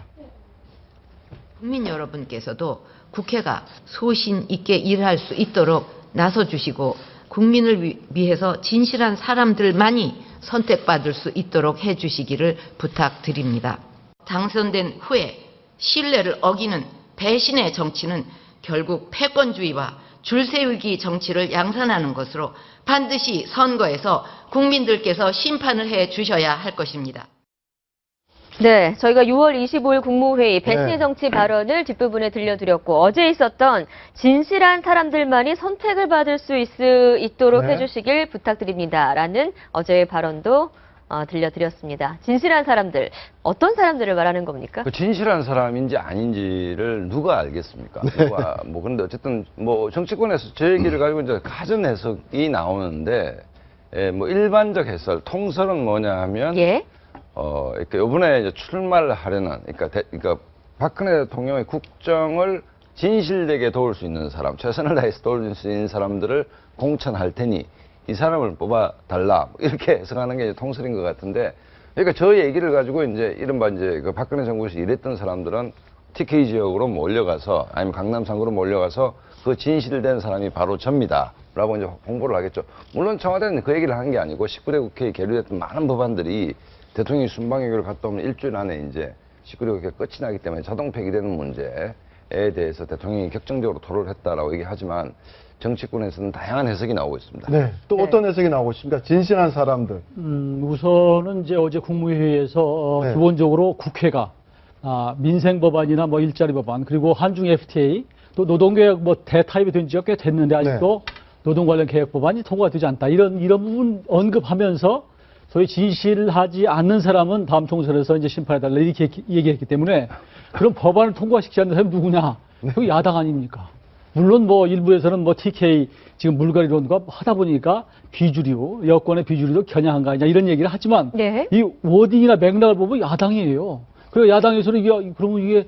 국민 여러분께서도 국회가 소신 있게 일할 수 있도록 나서주시고 국민을 위해서 진실한 사람들만이 선택받을 수 있도록 해주시기를 부탁드립니다. 당선된 후에 신뢰를 어기는 배신의 정치는 결국 패권주의와 줄세우기 정치를 양산하는 것으로 반드시 선거에서 국민들께서 심판을 해 주셔야 할 것입니다. 네, 저희가 6월 25일 국무회의 배신의 정치 발언을 뒷부분에 들려드렸고 어제 있었던 진실한 사람들만이 선택을 받을 수 있도록 해주시길 부탁드립니다라는 어제의 발언도 들려드렸습니다. 진실한 사람들, 어떤 사람들을 말하는 겁니까? 그 진실한 사람인지 아닌지를 누가 알겠습니까? 누가 그런데 어쨌든 뭐 정치권에서 제 얘기를 가지고 이제 가전 해석이 나오는데 뭐 일반적 해설, 통설은 뭐냐 하면 그러니까 이번에 이제 출마를 하려는 그러니까 박근혜 대통령의 국정을 진실되게 도울 수 있는 사람, 최선을 다해서 도울 수 있는 사람들을 공천할 테니 이 사람을 뽑아달라 이렇게 해석하는 게 이제 통설인 것 같은데 그러니까 저 얘기를 가지고 이제 이른바 이제 그 박근혜 정부에서 일했던 사람들은 TK 지역으로 몰려가서 아니면 강남상구로 몰려가서 그 진실된 사람이 바로 접니다. 라고 이제 홍보를 하겠죠. 물론 청와대는 그 얘기를 한 게 아니고 19대 국회에 계류됐던 많은 법안들이 대통령이 순방외교를 갔다 오면 일주일 안에 이제 19대 국회가 끝이 나기 때문에 자동 폐기되는 문제에 대해서 대통령이 격정적으로 토론을 했다라고 얘기하지만 정치권에서는 다양한 해석이 나오고 있습니다. 네. 또 어떤 해석이 나오고 있습니까? 진실한 사람들. 우선은 이제 어제 국무회의에서 네. 기본적으로 국회가 민생 법안이나 뭐 일자리 법안 그리고 한중 FTA 또 노동개혁 뭐 대타입이 된 지가 꽤 됐는데 아직도 노동 관련 개혁 법안이 통과되지 않다. 이런 부분 언급하면서 소위 진실하지 않는 사람은 다음 총선에서 이제 심판해달라 이렇게 얘기했기 때문에 그런 법안을 통과시키지 않는 사람이 누구냐? 그 야당 아닙니까? 물론 뭐 일부에서는 뭐 TK 지금 물갈이론과 하다 보니까 비주류, 여권의 비주류로 겨냥한 거 아니냐 이런 얘기를 하지만 이 워딩이나 맥락을 보면 야당이에요. 그리고 야당에서는 이게 그러면 이게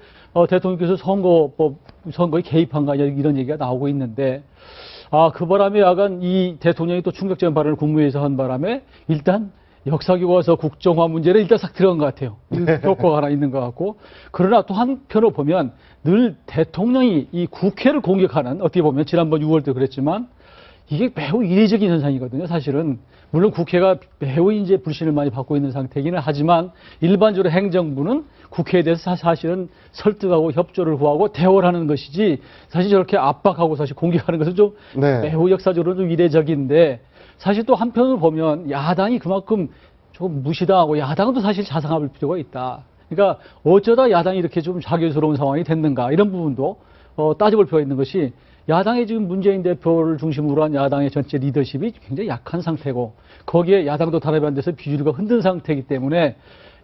대통령께서 선거에 개입한 거 아니냐 이런 얘기가 나오고 있는데 그 바람에 약간 이 대통령이 또 충격적인 발언을 국무회의에서 한 바람에 일단 역사교과서 국정화 문제를 일단 싹 들어간 것 같아요. 효과가 하나 있는 것 같고. 그러나 또 한편으로 보면 늘 대통령이 이 국회를 공격하는 어떻게 보면 지난번 6월 때 그랬지만 이게 매우 이례적인 현상이거든요. 사실은. 물론 국회가 매우 이제 불신을 많이 받고 있는 상태이기는 하지만 일반적으로 행정부는 국회에 대해서 사실은 설득하고 협조를 구하고 대화를 하는 것이지 사실 저렇게 압박하고 사실 공격하는 것은 좀 매우 역사적으로 좀 이례적인데 사실 또 한편으로 보면 야당이 그만큼 조금 무시당하고 야당도 사실 자성할 필요가 있다. 그러니까 어쩌다 야당이 이렇게 좀 자괴스러운 상황이 됐는가 이런 부분도 따져볼 필요가 있는 것이 야당의 지금 문재인 대표를 중심으로 한 야당의 전체 리더십이 굉장히 약한 상태고 거기에 야당도 단합이 안 돼서 비주류가 흔든 상태이기 때문에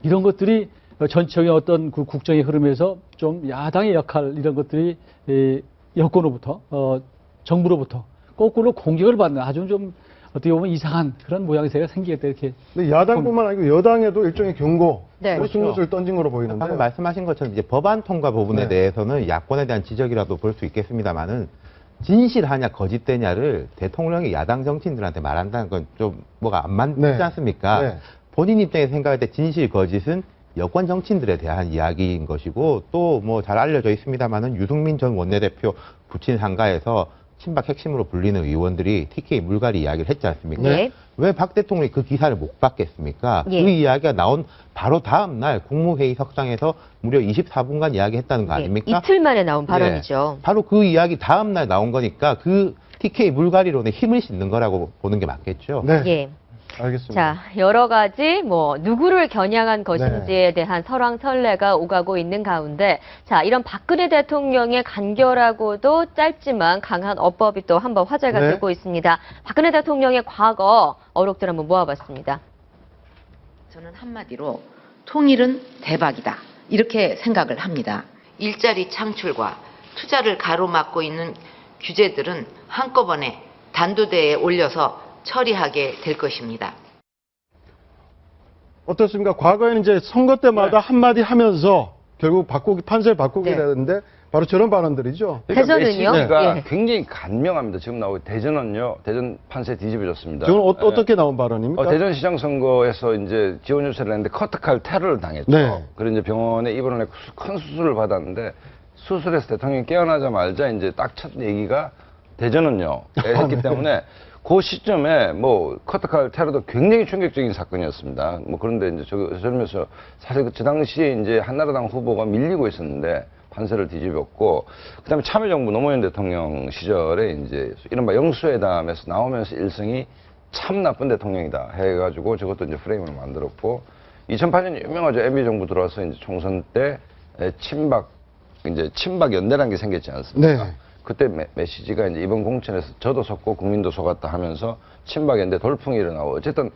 이런 것들이 전체적인 어떤 그 국정의 흐름에서 좀 야당의 역할 이런 것들이 여권으로부터 정부로부터 거꾸로 공격을 받는 아주 좀 어떻게 보면 이상한 그런 모양새가 생기겠다 이렇게. 근데 야당뿐만 아니고 여당에도 일종의 경고, 승부수를 던진 거로 보이는데. 방금 말씀하신 것처럼 이제 법안 통과 부분에 대해서는 야권에 대한 지적이라도 볼 수 있겠습니다만은 진실하냐 거짓되냐를 대통령이 야당 정치인들한테 말한다는 건 좀 뭐가 안 맞지 않습니까? 본인 입장에서 생각할 때 진실 거짓은 여권 정치인들에 대한 이야기인 것이고 또 뭐 잘 알려져 있습니다만은 유승민 전 원내대표 부친 상가에서 친박 핵심으로 불리는 의원들이 TK 물갈이 이야기를 했지 않습니까? 왜 박 대통령이 그 기사를 못 받겠습니까? 그 이야기가 나온 바로 다음 날 국무회의 석상에서 무려 24분간 이야기했다는 거 아닙니까? 이틀 만에 나온 발언이죠. 바로 그 이야기 다음 날 나온 거니까 그 TK 물갈이론에 힘을 싣는 거라고 보는 게 맞겠죠. 알겠습니다. 자, 여러 가지 뭐 누구를 겨냥한 것인지에 대한 설왕설래가 오가고 있는 가운데 자, 이런 박근혜 대통령의 간결하고도 짧지만 강한 어법이 또 한번 화제가 되고 있습니다. 박근혜 대통령의 과거 어록들 한번 모아봤습니다. 저는 한마디로 통일은 대박이다. 이렇게 생각을 합니다. 일자리 창출과 투자를 가로막고 있는 규제들은 한꺼번에 단도대에 올려서 처리하게 될 것입니다. 어떻습니까? 과거에는 이제 선거 때마다 한마디 하면서 결국 판세를 바꾸게 되는데 바로 저런 발언들이죠. 그러니까 메시지가 굉장히 간명합니다. 지금 나오고 대전은요, 대전 판세 뒤집어졌습니다. 저건 어떻게 나온 발언입니까? 대전시장 선거에서 이제 지원 유세를 했는데 커트칼 테러를 당했죠. 그래서 이제 병원에 입원을 해서 큰 수술을 받았는데 수술해서 대통령이 깨어나자마자 이제 딱 첫 얘기가 대전은요 했기 때문에 그 시점에 뭐 커트칼 테러도 굉장히 충격적인 사건이었습니다. 뭐 그런데 이제 저러면서 사실 그 당시에 이제 한나라당 후보가 밀리고 있었는데 판세를 뒤집었고, 그다음에 참여정부 노무현 대통령 시절에 이제 이른바 영수회담에서 나오면서 일성이 참 나쁜 대통령이다 해가지고 저것도 이제 프레임을 만들었고, 2008년 유명하죠. MB 정부 들어와서 이제 총선 때 친박 연대라는 게 생겼지 않습니까? 그때 메시지가 이제 이번 공천에서 저도 속고 국민도 속았다 하면서 친박연대 돌풍이 일어나고, 어쨌든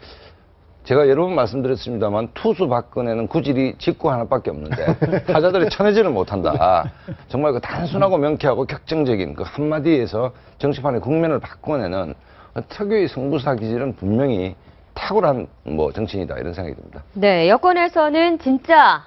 제가 여러 번 말씀드렸습니다만 투수 박근혜는 구질이 직구 하나밖에 없는데 타자들이 쳐내지를 못한다. 정말 그 단순하고 명쾌하고 격정적인 그 한마디에서 정치판의 국면을 바꿔내는 특유의 승부사 기질은 분명히 탁월한 뭐 정치인이다 이런 생각이 듭니다. 네, 여권에서는 진짜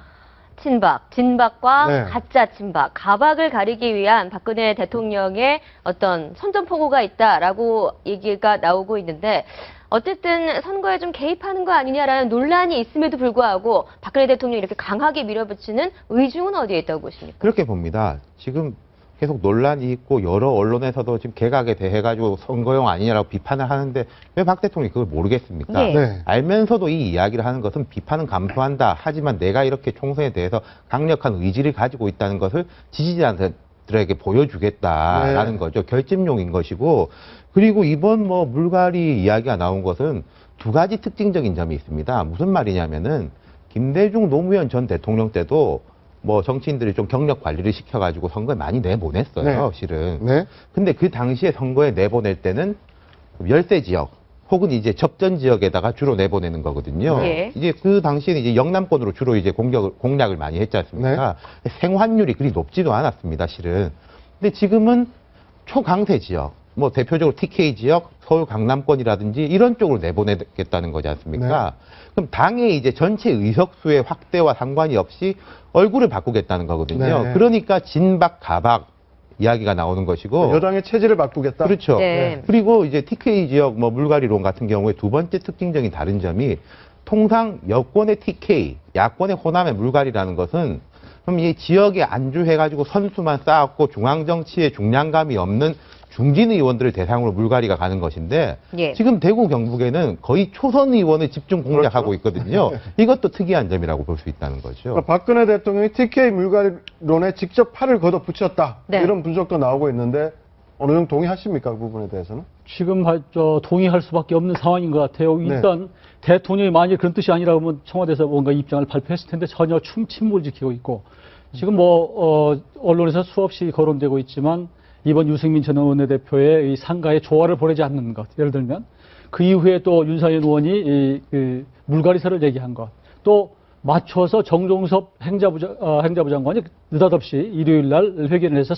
친박, 진박과 가짜 친박, 가박을 가리기 위한 박근혜 대통령의 어떤 선전포고가 있다라고 얘기가 나오고 있는데 어쨌든 선거에 좀 개입하는 거 아니냐라는 논란이 있음에도 불구하고 박근혜 대통령이 이렇게 강하게 밀어붙이는 의중은 어디에 있다고 보십니까? 그렇게 봅니다. 지금 계속 논란이 있고 여러 언론에서도 지금 개각에 대해 가지고 선거용 아니냐라고 비판을 하는데 왜 박 대통령이 그걸 모르겠습니까? 네. 알면서도 이 이야기를 하는 것은 비판은 감수한다. 하지만 내가 이렇게 총선에 대해서 강력한 의지를 가지고 있다는 것을 지지자들에게 보여주겠다라는 거죠. 결집용인 것이고, 그리고 이번 뭐 물갈이 이야기가 나온 것은 두 가지 특징적인 점이 있습니다. 무슨 말이냐면은 김대중 노무현 전 대통령 때도 뭐 정치인들이 좀 경력 관리를 시켜가지고 선거에 많이 내보냈어요, 네. 실은. 네. 근데 그 당시에 선거에 내보낼 때는 열세 지역 혹은 이제 접전 지역에다가 주로 내보내는 거거든요. 예. 이제 그 당시에는 이제 영남권으로 주로 이제 공략을 많이 했지 않습니까? 생환율이 그리 높지도 않았습니다, 실은. 근데 지금은 초강세 지역, 뭐 대표적으로 TK 지역, 서울 강남권이라든지 이런 쪽으로 내보내겠다는 거지 않습니까? 그럼 당의 이제 전체 의석수의 확대와 상관이 없이 얼굴을 바꾸겠다는 거거든요. 네. 그러니까 진박, 가박 이야기가 나오는 것이고. 여당의 체질을 바꾸겠다. 그렇죠. 네. 그리고 이제 TK 지역 뭐 물갈이론 같은 경우에 두 번째 특징적인 다른 점이 통상 여권의 TK, 야권의 호남의 물갈이라는 것은 그럼 이 지역에 안주해가지고 선수만 쌓았고 중앙정치에 중량감이 없는 중진 의원들을 대상으로 물갈이가 가는 것인데 예. 지금 대구 경북에는 거의 초선 의원을 집중 공략하고 있거든요. 이것도 특이한 점이라고 볼 수 있다는 거죠. 그러니까 박근혜 대통령이 TK 물갈이론에 직접 팔을 걷어붙였다. 네. 이런 분석도 나오고 있는데 어느 정도 동의하십니까? 그 부분에 대해서는? 지금 동의할 수밖에 없는 상황인 것 같아요. 일단 대통령이 만일 그런 뜻이 아니라면 청와대에서 뭔가 입장을 발표했을 텐데 전혀 침묵을 지키고 있고 지금 뭐 언론에서 수없이 거론되고 있지만 이번 유승민 전 원내대표의 이 상가에 조화를 보내지 않는 것, 예를 들면 그 이후에 또 윤상현 의원이 물갈이설을 얘기한 것, 또 맞춰서 정종섭 행자부 장관이 느닷없이 일요일 날 회견을 해서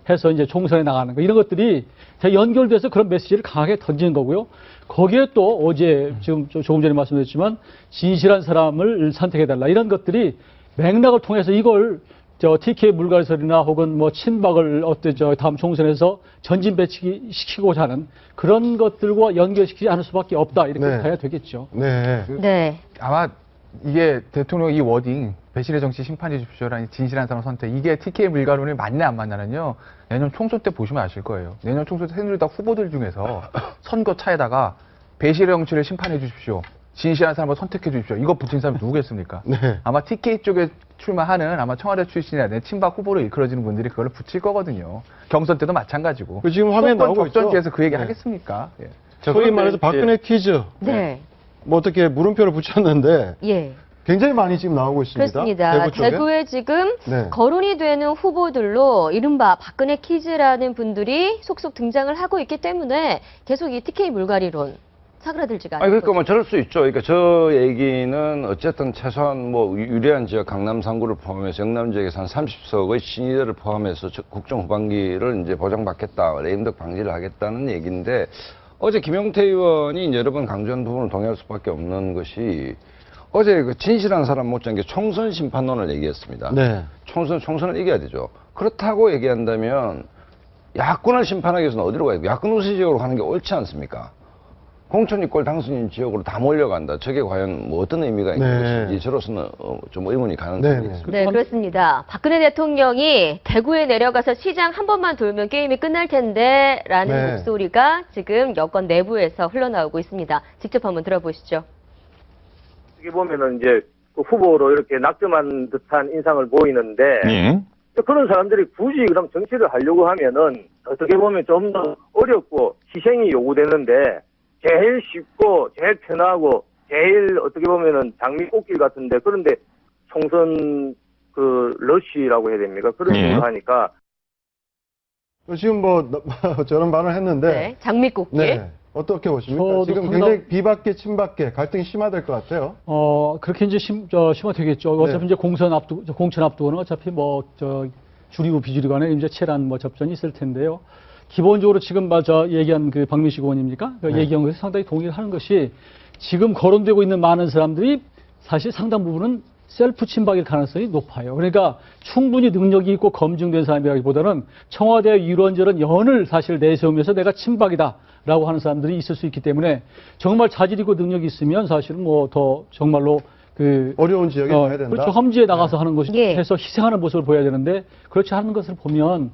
해서 이제 총선에 나가는 거, 이런 것들이 다 연결돼서 그런 메시지를 강하게 던지는 거고요. 거기에 또 어제 지금 조금 전에 말씀드렸지만 진실한 사람을 선택해달라, 이런 것들이 맥락을 통해서 이걸 TK 물갈이설이나 혹은 뭐 친박을 다음 총선에서 전진 배치시키고자 하는 그런 것들과 연결시키지 않을 수밖에 없다, 이렇게 봐야 되겠죠. 네. 네. 아마 이게 대통령 이 워딩 배신의 정치 심판해 주십시오라는 진실한 사람 선택, 이게 TK 물갈이론이 맞냐 안 맞냐는요 내년 총선 때 보시면 아실 거예요. 내년 총선 때 새누리당 후보들 중에서 선거 차에다가 배신의 정치를 심판해 주십시오, 진실한 사람을 선택해 주십시오, 이거 붙인 사람이 누구겠습니까? 네. 아마 TK 쪽에 출마하는 아마 청와대 출신이나 친박 후보로 일컬어지는 분들이 그걸 붙일 거거든요. 경선 때도 마찬가지고. 지금 화면에 나오고 있죠. 적전지에서 그 얘기 하겠습니까? 예. 소위 말해서 박근혜 퀴즈. 네. 뭐 어떻게 물음표를 붙였는데 예. 굉장히 많이 지금 나오고 있습니다. 그렇습니다. 대구 쪽에. 대구에 지금 네. 거론이 되는 후보들로 이른바 박근혜 퀴즈라는 분들이 속속 등장을 하고 있기 때문에 계속 이 TK 물갈이론 사그라들지가 않아요. 그러니까 뭐 저럴 수 있죠. 그러니까 저 얘기는 어쨌든 최소한 뭐 유리한 지역 강남 3구를 포함해서 영남 지역에서 한 30석의 신의대를 포함해서 국정 후반기를 이제 보장받겠다, 레임덕 방지를 하겠다는 얘기인데, 어제 김용태 의원이 이제 여러 번 강조한 부분을 동의할 수밖에 없는 것이 어제 그 진실한 사람 못지않게 총선 심판론을 얘기했습니다. 네. 총선을 이겨야 되죠. 그렇다고 얘기한다면 야권을 심판하기 위해서는 어디로 가야 돼요? 야권 우세 지역으로 가는 게 옳지 않습니까? 공천 이꼴 당선인 지역으로 다 몰려간다. 저게 과연 뭐 어떤 의미가 있는 것인지 저로서는 좀 의문이 가는 점이 있습니다. 네, 그렇습니다. 박근혜 대통령이 대구에 내려가서 시장 한 번만 돌면 게임이 끝날 텐데 라는 목소리가 지금 여권 내부에서 흘러나오고 있습니다. 직접 한번 들어보시죠. 어떻게 보면은 이제 그 후보로 이렇게 낙점한 듯한 인상을 보이는데 그런 사람들이 굳이 그럼 정치를 하려고 하면은 어떻게 보면 좀 더 어렵고 희생이 요구되는데 제일 쉽고 제일 편하고 제일 어떻게 보면은 장미꽃길 같은데, 그런데 총선 그 러쉬라고 해야 됩니까? 그런 식으로 하니까 지금 뭐 저런 발언을 했는데 장미꽃길. 네. 어떻게 보십니까? 지금 굉장히 비박계 친박계 갈등이 심화될 것 같아요. 그렇게 이제 심화되겠죠. 어차피 이제 공천 앞두고는 어차피 주리고 비주리 간에 이제 치열한 접전이 있을 텐데요. 기본적으로 지금 얘기한 그 박민식 의원입니까? 얘기한 것에 상당히 동의를 하는 것이, 지금 거론되고 있는 많은 사람들이 사실 상당 부분은 셀프 친박일 가능성이 높아요. 그러니까 충분히 능력이 있고 검증된 사람이라기보다는 청와대의 이런저런 연을 사실 내세우면서 내가 친박이다 라고 하는 사람들이 있을 수 있기 때문에 정말 자질이고 능력이 있으면 사실은 뭐 더 정말로 어려운 지역에 가야 된다. 그렇죠. 험지에 나가서 하는 것이 해서 희생하는 모습을 보여야 되는데 그렇지 않은 것을 보면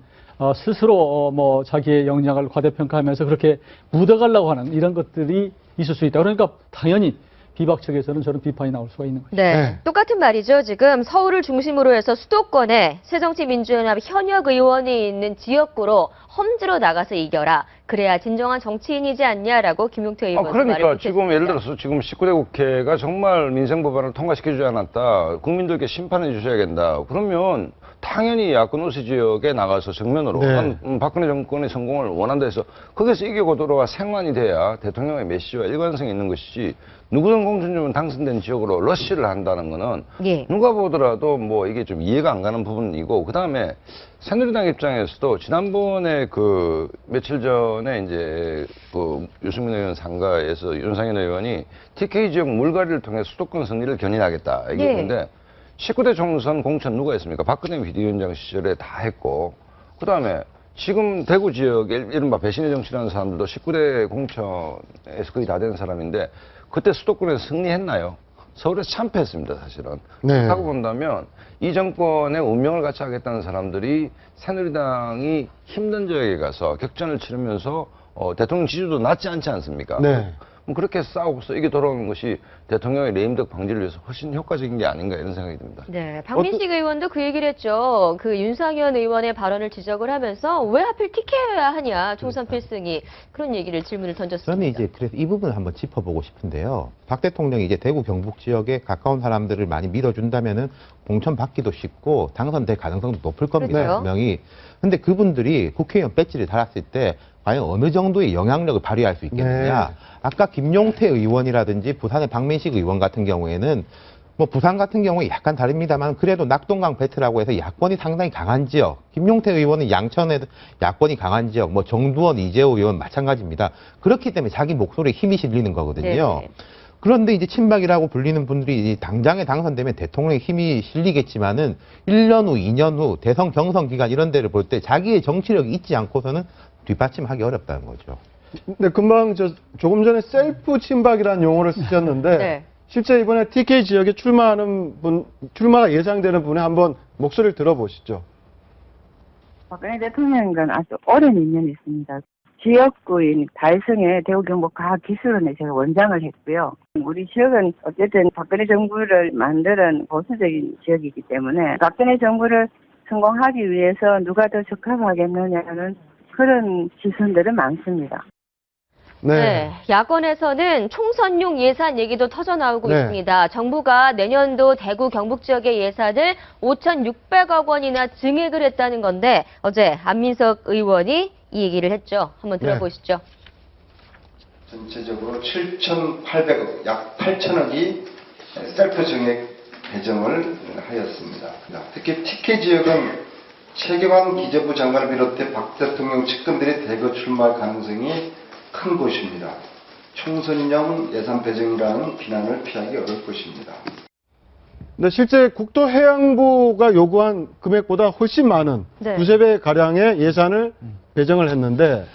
스스로 뭐 자기의 역량을 과대평가하면서 그렇게 묻어가려고 하는 이런 것들이 있을 수 있다. 그러니까 당연히 비박 측에서는 저런 비판이 나올 수가 있는 거죠. 네. 똑같은 말이죠. 지금 서울을 중심으로 해서 수도권에 새정치민주연합 현역 의원이 있는 지역구로 험지로 나가서 이겨라. 그래야 진정한 정치인이지 않냐라고 김용태 의원이 그러니까 말을 지금 예를 들어서 지금 19대 국회가 정말 민생 법안을 통과시켜주지 않았다. 국민들께 심판해 주셔야 된다. 그러면 당연히 야권 우세 지역에 나가서 정면으로 박근혜 정권의 성공을 원한다 해서 거기서 이기고 돌아와 생환이 돼야 대통령의 메시지와 일관성이 있는 것이지 누구든 공천주면 당선된 지역으로 러쉬를 한다는 거는 누가 보더라도 뭐 이게 좀 이해가 안 가는 부분이고 그다음에 새누리당 입장에서도 지난번에 며칠 전에 이제 유승민 의원 상가에서 윤상현 의원이 TK 지역 물갈이를 통해 수도권 승리를 견인하겠다 얘기했는데 19대 총선 공천 누가 했습니까? 박근혜 비대위원장 시절에 다 했고 그다음에 지금 대구 지역에 이른바 배신의 정치라는 사람들도 19대 공천에서 거의 다 된 사람인데 그때 수도권에서 승리했나요? 서울에서 참패했습니다, 사실은. 그렇다고 본다면 이 정권의 운명을 같이 하겠다는 사람들이 새누리당이 힘든 지역에 가서 격전을 치르면서 대통령 지지도 낮지 않지 않습니까? 그렇게 싸우고서 이게 돌아오는 것이 대통령의 레임덕 방지를 위해서 훨씬 효과적인 게 아닌가 이런 생각이 듭니다. 네, 박민식 의원도 그 얘기를 했죠. 윤상현 의원의 발언을 지적을 하면서 왜 하필 TK여야 하냐, 총선 필승이. 그런 질문을 던졌습니다. 저는 이제 그래서 이 부분을 한번 짚어보고 싶은데요. 박 대통령이 이제 대구 경북 지역에 가까운 사람들을 많이 밀어준다면은 공천 받기도 쉽고 당선될 가능성도 높을 겁니다. 분명히. 근데 그분들이 국회의원 배지를 달았을 때 과연 어느 정도의 영향력을 발휘할 수 있겠느냐. 아까 김용태 의원이라든지 부산의 박민식 의원 같은 경우에는 뭐 부산 같은 경우에 약간 다릅니다만 그래도 낙동강 벨트라고 해서 야권이 상당히 강한 지역. 김용태 의원은 양천에 야권이 강한 지역. 뭐 정두원, 이재호 의원 마찬가지입니다. 그렇기 때문에 자기 목소리에 힘이 실리는 거거든요. 그런데 이제 친박이라고 불리는 분들이 당장에 당선되면 대통령에 힘이 실리겠지만은 1년 후, 2년 후 대선 경선 기간 이런 데를 볼 때 자기의 정치력이 있지 않고서는 뒷받침하기 어렵다는 거죠. 근데 금방 조금 전에 셀프 친박이라는 용어를 쓰셨는데 실제 이번에 TK 지역에 출마가 예상되는 분의 한번 목소리를 들어보시죠. 박근혜 대통령과는 아주 오랜 인연이 있습니다. 지역구인 달성의 대구 경북 과학기술원에 제가 원장을 했고요. 우리 지역은 어쨌든 박근혜 정부를 만드는 보수적인 지역이기 때문에 박근혜 정부를 성공하기 위해서 누가 더 적합하겠느냐는 그런 시선들은 많습니다. 네, 야권에서는 총선용 예산 얘기도 터져나오고 있습니다. 정부가 내년도 대구 경북 지역의 예산을 5,600억 원이나 증액을 했다는 건데 어제 안민석 의원이 이 얘기를 했죠. 한번 들어보시죠. 전체적으로 7,800억, 약 8천억이 셀프 증액 배정을 하였습니다. 특히 TK 지역은 최경환 기재부 장관을 비롯해 박 대통령 측근들이 대거 출마할 가능성이 큰 곳입니다. 총선용 예산 배정이라는 비난을 피하기 어려울 것입니다. 근데 실제 국토해양부가 요구한 금액보다 훨씬 많은 두세 배 가량의 예산을 배정을 했는데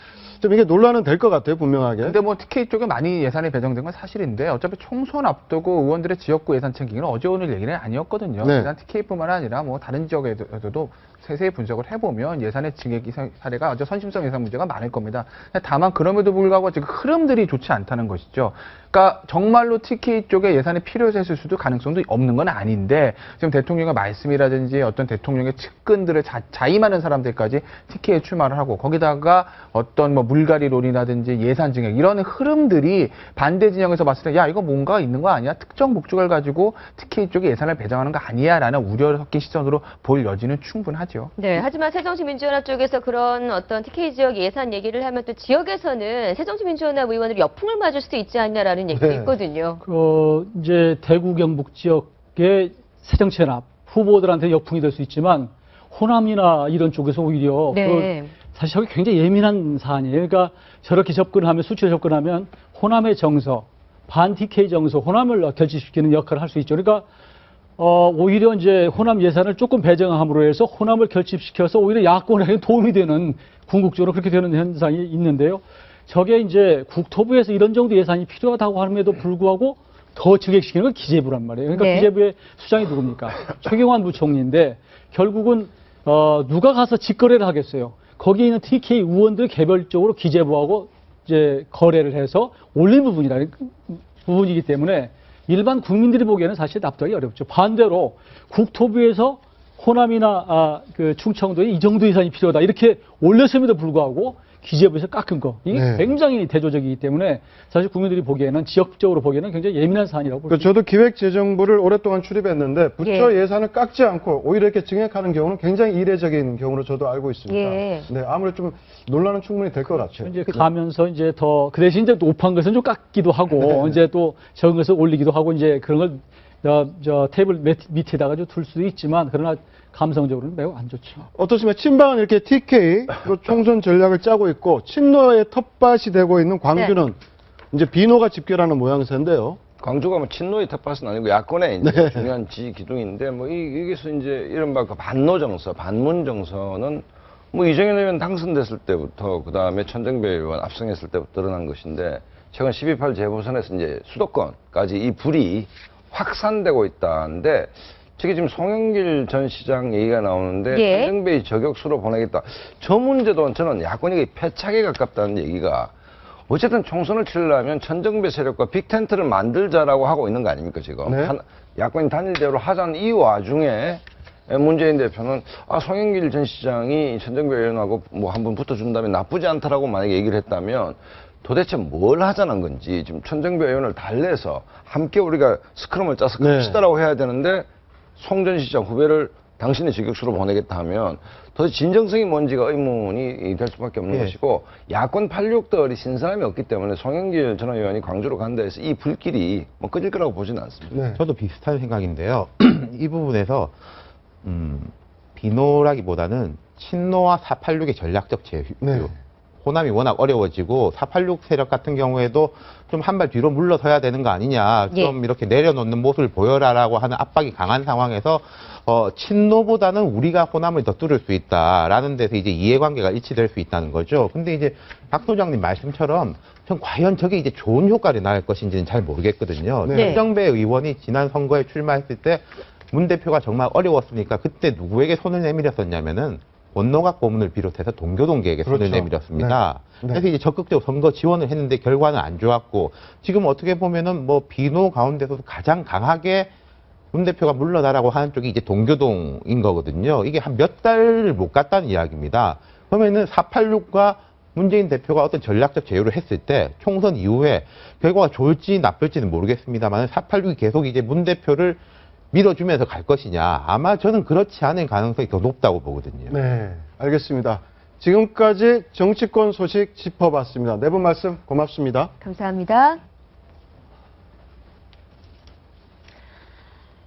좀 이게 논란은 될 것 같아요, 분명하게. 근데 뭐 TK 쪽에 많이 예산이 배정된 건 사실인데 어차피 총선 앞두고 의원들의 지역구 예산 챙기기는 어제 오늘 얘기는 아니었거든요. 일단 TK뿐만 아니라 뭐 다른 지역에도 세세히 분석을 해보면 예산의 증액 사례가 아주 선심성 예산 문제가 많을 겁니다. 다만 그럼에도 불구하고 지금 흐름들이 좋지 않다는 것이죠. 그러니까 정말로 TK 쪽에 예산이 필요해서 했을 수도 가능성도 없는 건 아닌데 지금 대통령의 말씀이라든지 어떤 대통령의 측근들을 자임하는 사람들까지 TK에 출마를 하고 거기다가 어떤 뭐 물갈이론이라든지 예산 증액 이런 흐름들이 반대 진영에서 봤을 때 야 이거 뭔가 있는 거 아니야? 특정 목적을 가지고 TK 쪽에 예산을 배정하는 거 아니야? 라는 우려를 섞인 시선으로 볼 여지는 충분하죠. 네, 하지만 새정치민주연합 쪽에서 그런 어떤 TK 지역 예산 얘기를 하면 또 지역에서는 새정치민주연합 의원들이 역풍을 맞을 수도 있지 않냐라는 얘기도 있거든요. 이제 대구 경북 지역의 새정치연합 후보들한테 역풍이 될 수 있지만 호남이나 이런 쪽에서 오히려 사실 저게 굉장히 예민한 사안이에요. 그러니까 저렇게 접근하면 수치로 접근하면 호남의 정서, 반 TK 정서, 호남을 결집시키는 역할을 할 수 있죠. 그러니까 오히려 이제 호남 예산을 조금 배정함으로 해서 호남을 결집시켜서 오히려 야권에 도움이 되는 궁극적으로 그렇게 되는 현상이 있는데요. 저게 이제 국토부에서 이런 정도 예산이 필요하다고 함에도 불구하고 더 증액시키는 건 기재부란 말이에요. 그러니까 네. 기재부의 수장이 누굽니까? 최경환 부총리인데 결국은 누가 가서 직거래를 하겠어요. 거기에 있는 TK 의원들 개별적으로 기재부하고 이제 거래를 해서 올린 부분이기 때문에 일반 국민들이 보기에는 사실 납득이 어렵죠. 반대로 국토부에서 호남이나 그 충청도에 이 정도 예산이 필요하다 이렇게 올렸음에도 불구하고 기재부에서 깎은 거 이게 네. 굉장히 대조적이기 때문에 사실 국민들이 보기에는 지역적으로 보기에는 굉장히 예민한 사안이라고 볼 수 있습니다. 저도 기획재정부를 오랫동안 출입했는데 부처 예산을 깎지 않고 오히려 이렇게 증액하는 경우는 굉장히 이례적인 경우로 저도 알고 있습니다. 예. 네, 아무래도 좀 논란은 충분히 될 것 같아요. 이제 가면서 이제 더 그 대신 이제 높은 것은 좀 깎기도 하고 이제 또 적은 것을 올리기도 하고 이제 그런 걸 저 테이블 밑에다가 좀 둘 수도 있지만 그러나 감성적으로는 매우 안 좋죠. 어떻습니까? 친박은 이렇게 TK로 총선 전략을 짜고 있고 친노의 텃밭이 되고 있는 광주는 이제 비노가 집결하는 모양새인데요. 광주가 뭐 친노의 텃밭은 아니고 야권의 이제 중요한 지지 기둥인데 뭐 여기서 이제 이른바 그 반노 정서, 반문 정서는 뭐 이정현 의원 당선됐을 때부터 그 다음에 천정배 의원 압승했을 때부터 드러난 것인데 최근 12.8 재보선에서 이제 수도권까지 이 불이 확산되고 있다는데 저게 지금 송영길 전 시장 얘기가 나오는데 천정배의 저격수로 보내겠다. 저 문제도 저는 야권이 패착에 가깝다는 얘기가 어쨌든 총선을 치르려면 천정배 세력과 빅텐트를 만들자라고 하고 있는 거 아닙니까 지금. 야권이 단일대로 하자는 이 와중에 문재인 대표는 송영길 전 시장이 천정배 의원하고 뭐 한번 붙어준다면 나쁘지 않다라고 만약에 얘기를 했다면 도대체 뭘 하자는 건지 지금 천정배 의원을 달래서 함께 우리가 스크럼을 짜서 갑시다라고 해야 되는데 송 전 시장 후배를 당신의 저격수로 보내겠다 하면 도대체 진정성이 뭔지가 의문이 될 수밖에 없는 것이고 야권 86들이 신선함이 없기 때문에 송영길 전 의원이 광주로 간다 해서 이 불길이 뭐 꺼질 거라고 보지는 않습니다. 저도 비슷한 생각인데요. 이 부분에서 비노라기보다는 친노와 486의 전략적 제휴. 호남이 워낙 어려워지고 486 세력 같은 경우에도 좀 한 발 뒤로 물러서야 되는 거 아니냐. 좀 이렇게 내려놓는 모습을 보여라라고 하는 압박이 강한 상황에서 친노보다는 우리가 호남을 더 뚫을 수 있다라는 데서 이제 이해관계가 일치될 수 있다는 거죠. 근데 이제 박 소장님 말씀처럼 전 과연 저게 이제 좋은 효과를 낳을 것인지는 잘 모르겠거든요. 천정배 의원이 지난 선거에 출마했을 때 문 대표가 정말 어려웠으니까 그때 누구에게 손을 내밀었었냐면은 원노각 고문을 비롯해서 동교동계에게 손을 내밀었습니다. 그래서 이제 적극적으로 선거 지원을 했는데 결과는 안 좋았고 지금 어떻게 보면은 뭐 비노 가운데서도 가장 강하게 문 대표가 물러나라고 하는 쪽이 이제 동교동인 거거든요. 이게 한 몇 달을 못 갔다는 이야기입니다. 그러면은 486과 문재인 대표가 어떤 전략적 제휴를 했을 때 총선 이후에 결과가 좋을지 나쁠지는 모르겠습니다만 486이 계속 이제 문 대표를 밀어주면서 갈 것이냐. 아마 저는 그렇지 않은 가능성이 더 높다고 보거든요. 네, 알겠습니다. 지금까지 정치권 소식 짚어봤습니다. 네 분 말씀 고맙습니다. 감사합니다.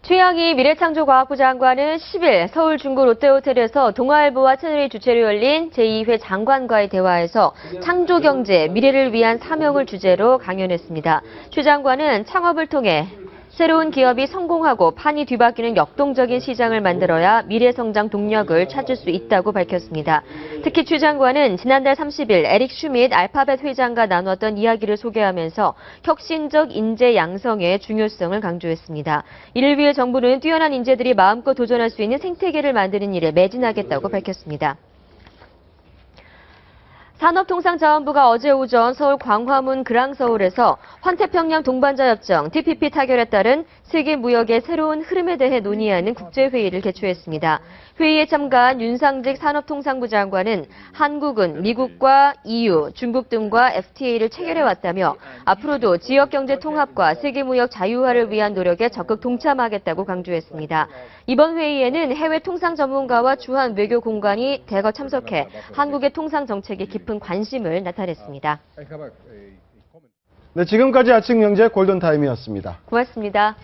최양희 미래창조과학부 장관은 10일 서울 중구 롯데호텔에서 동아일보와 채널A 주최로 열린 제2회 장관과의 대화에서 창조경제, 미래를 위한 사명을 주제로 강연했습니다. 최 장관은 창업을 통해 새로운 기업이 성공하고 판이 뒤바뀌는 역동적인 시장을 만들어야 미래 성장 동력을 찾을 수 있다고 밝혔습니다. 특히 최 장관은 지난달 30일 에릭 슈밋 알파벳 회장과 나눴던 이야기를 소개하면서 혁신적 인재 양성의 중요성을 강조했습니다. 이를 위해 정부는 뛰어난 인재들이 마음껏 도전할 수 있는 생태계를 만드는 일에 매진하겠다고 밝혔습니다. 산업통상자원부가 어제 오전 서울 광화문 그랑서울에서 환태평양 동반자협정 TPP 타결에 따른 세계무역의 새로운 흐름에 대해 논의하는 국제회의를 개최했습니다. 회의에 참가한 윤상직 산업통상부 장관은 한국은 미국과 EU, 중국 등과 FTA를 체결해왔다며 앞으로도 지역경제 통합과 세계무역 자유화를 위한 노력에 적극 동참하겠다고 강조했습니다. 이번 회의에는 해외 통상 전문가와 주한 외교 공관이 대거 참석해 한국의 통상 정책에 깊은 관심을 나타냈습니다. 네, 지금까지 아침 경제 골든타임이었습니다. 고맙습니다.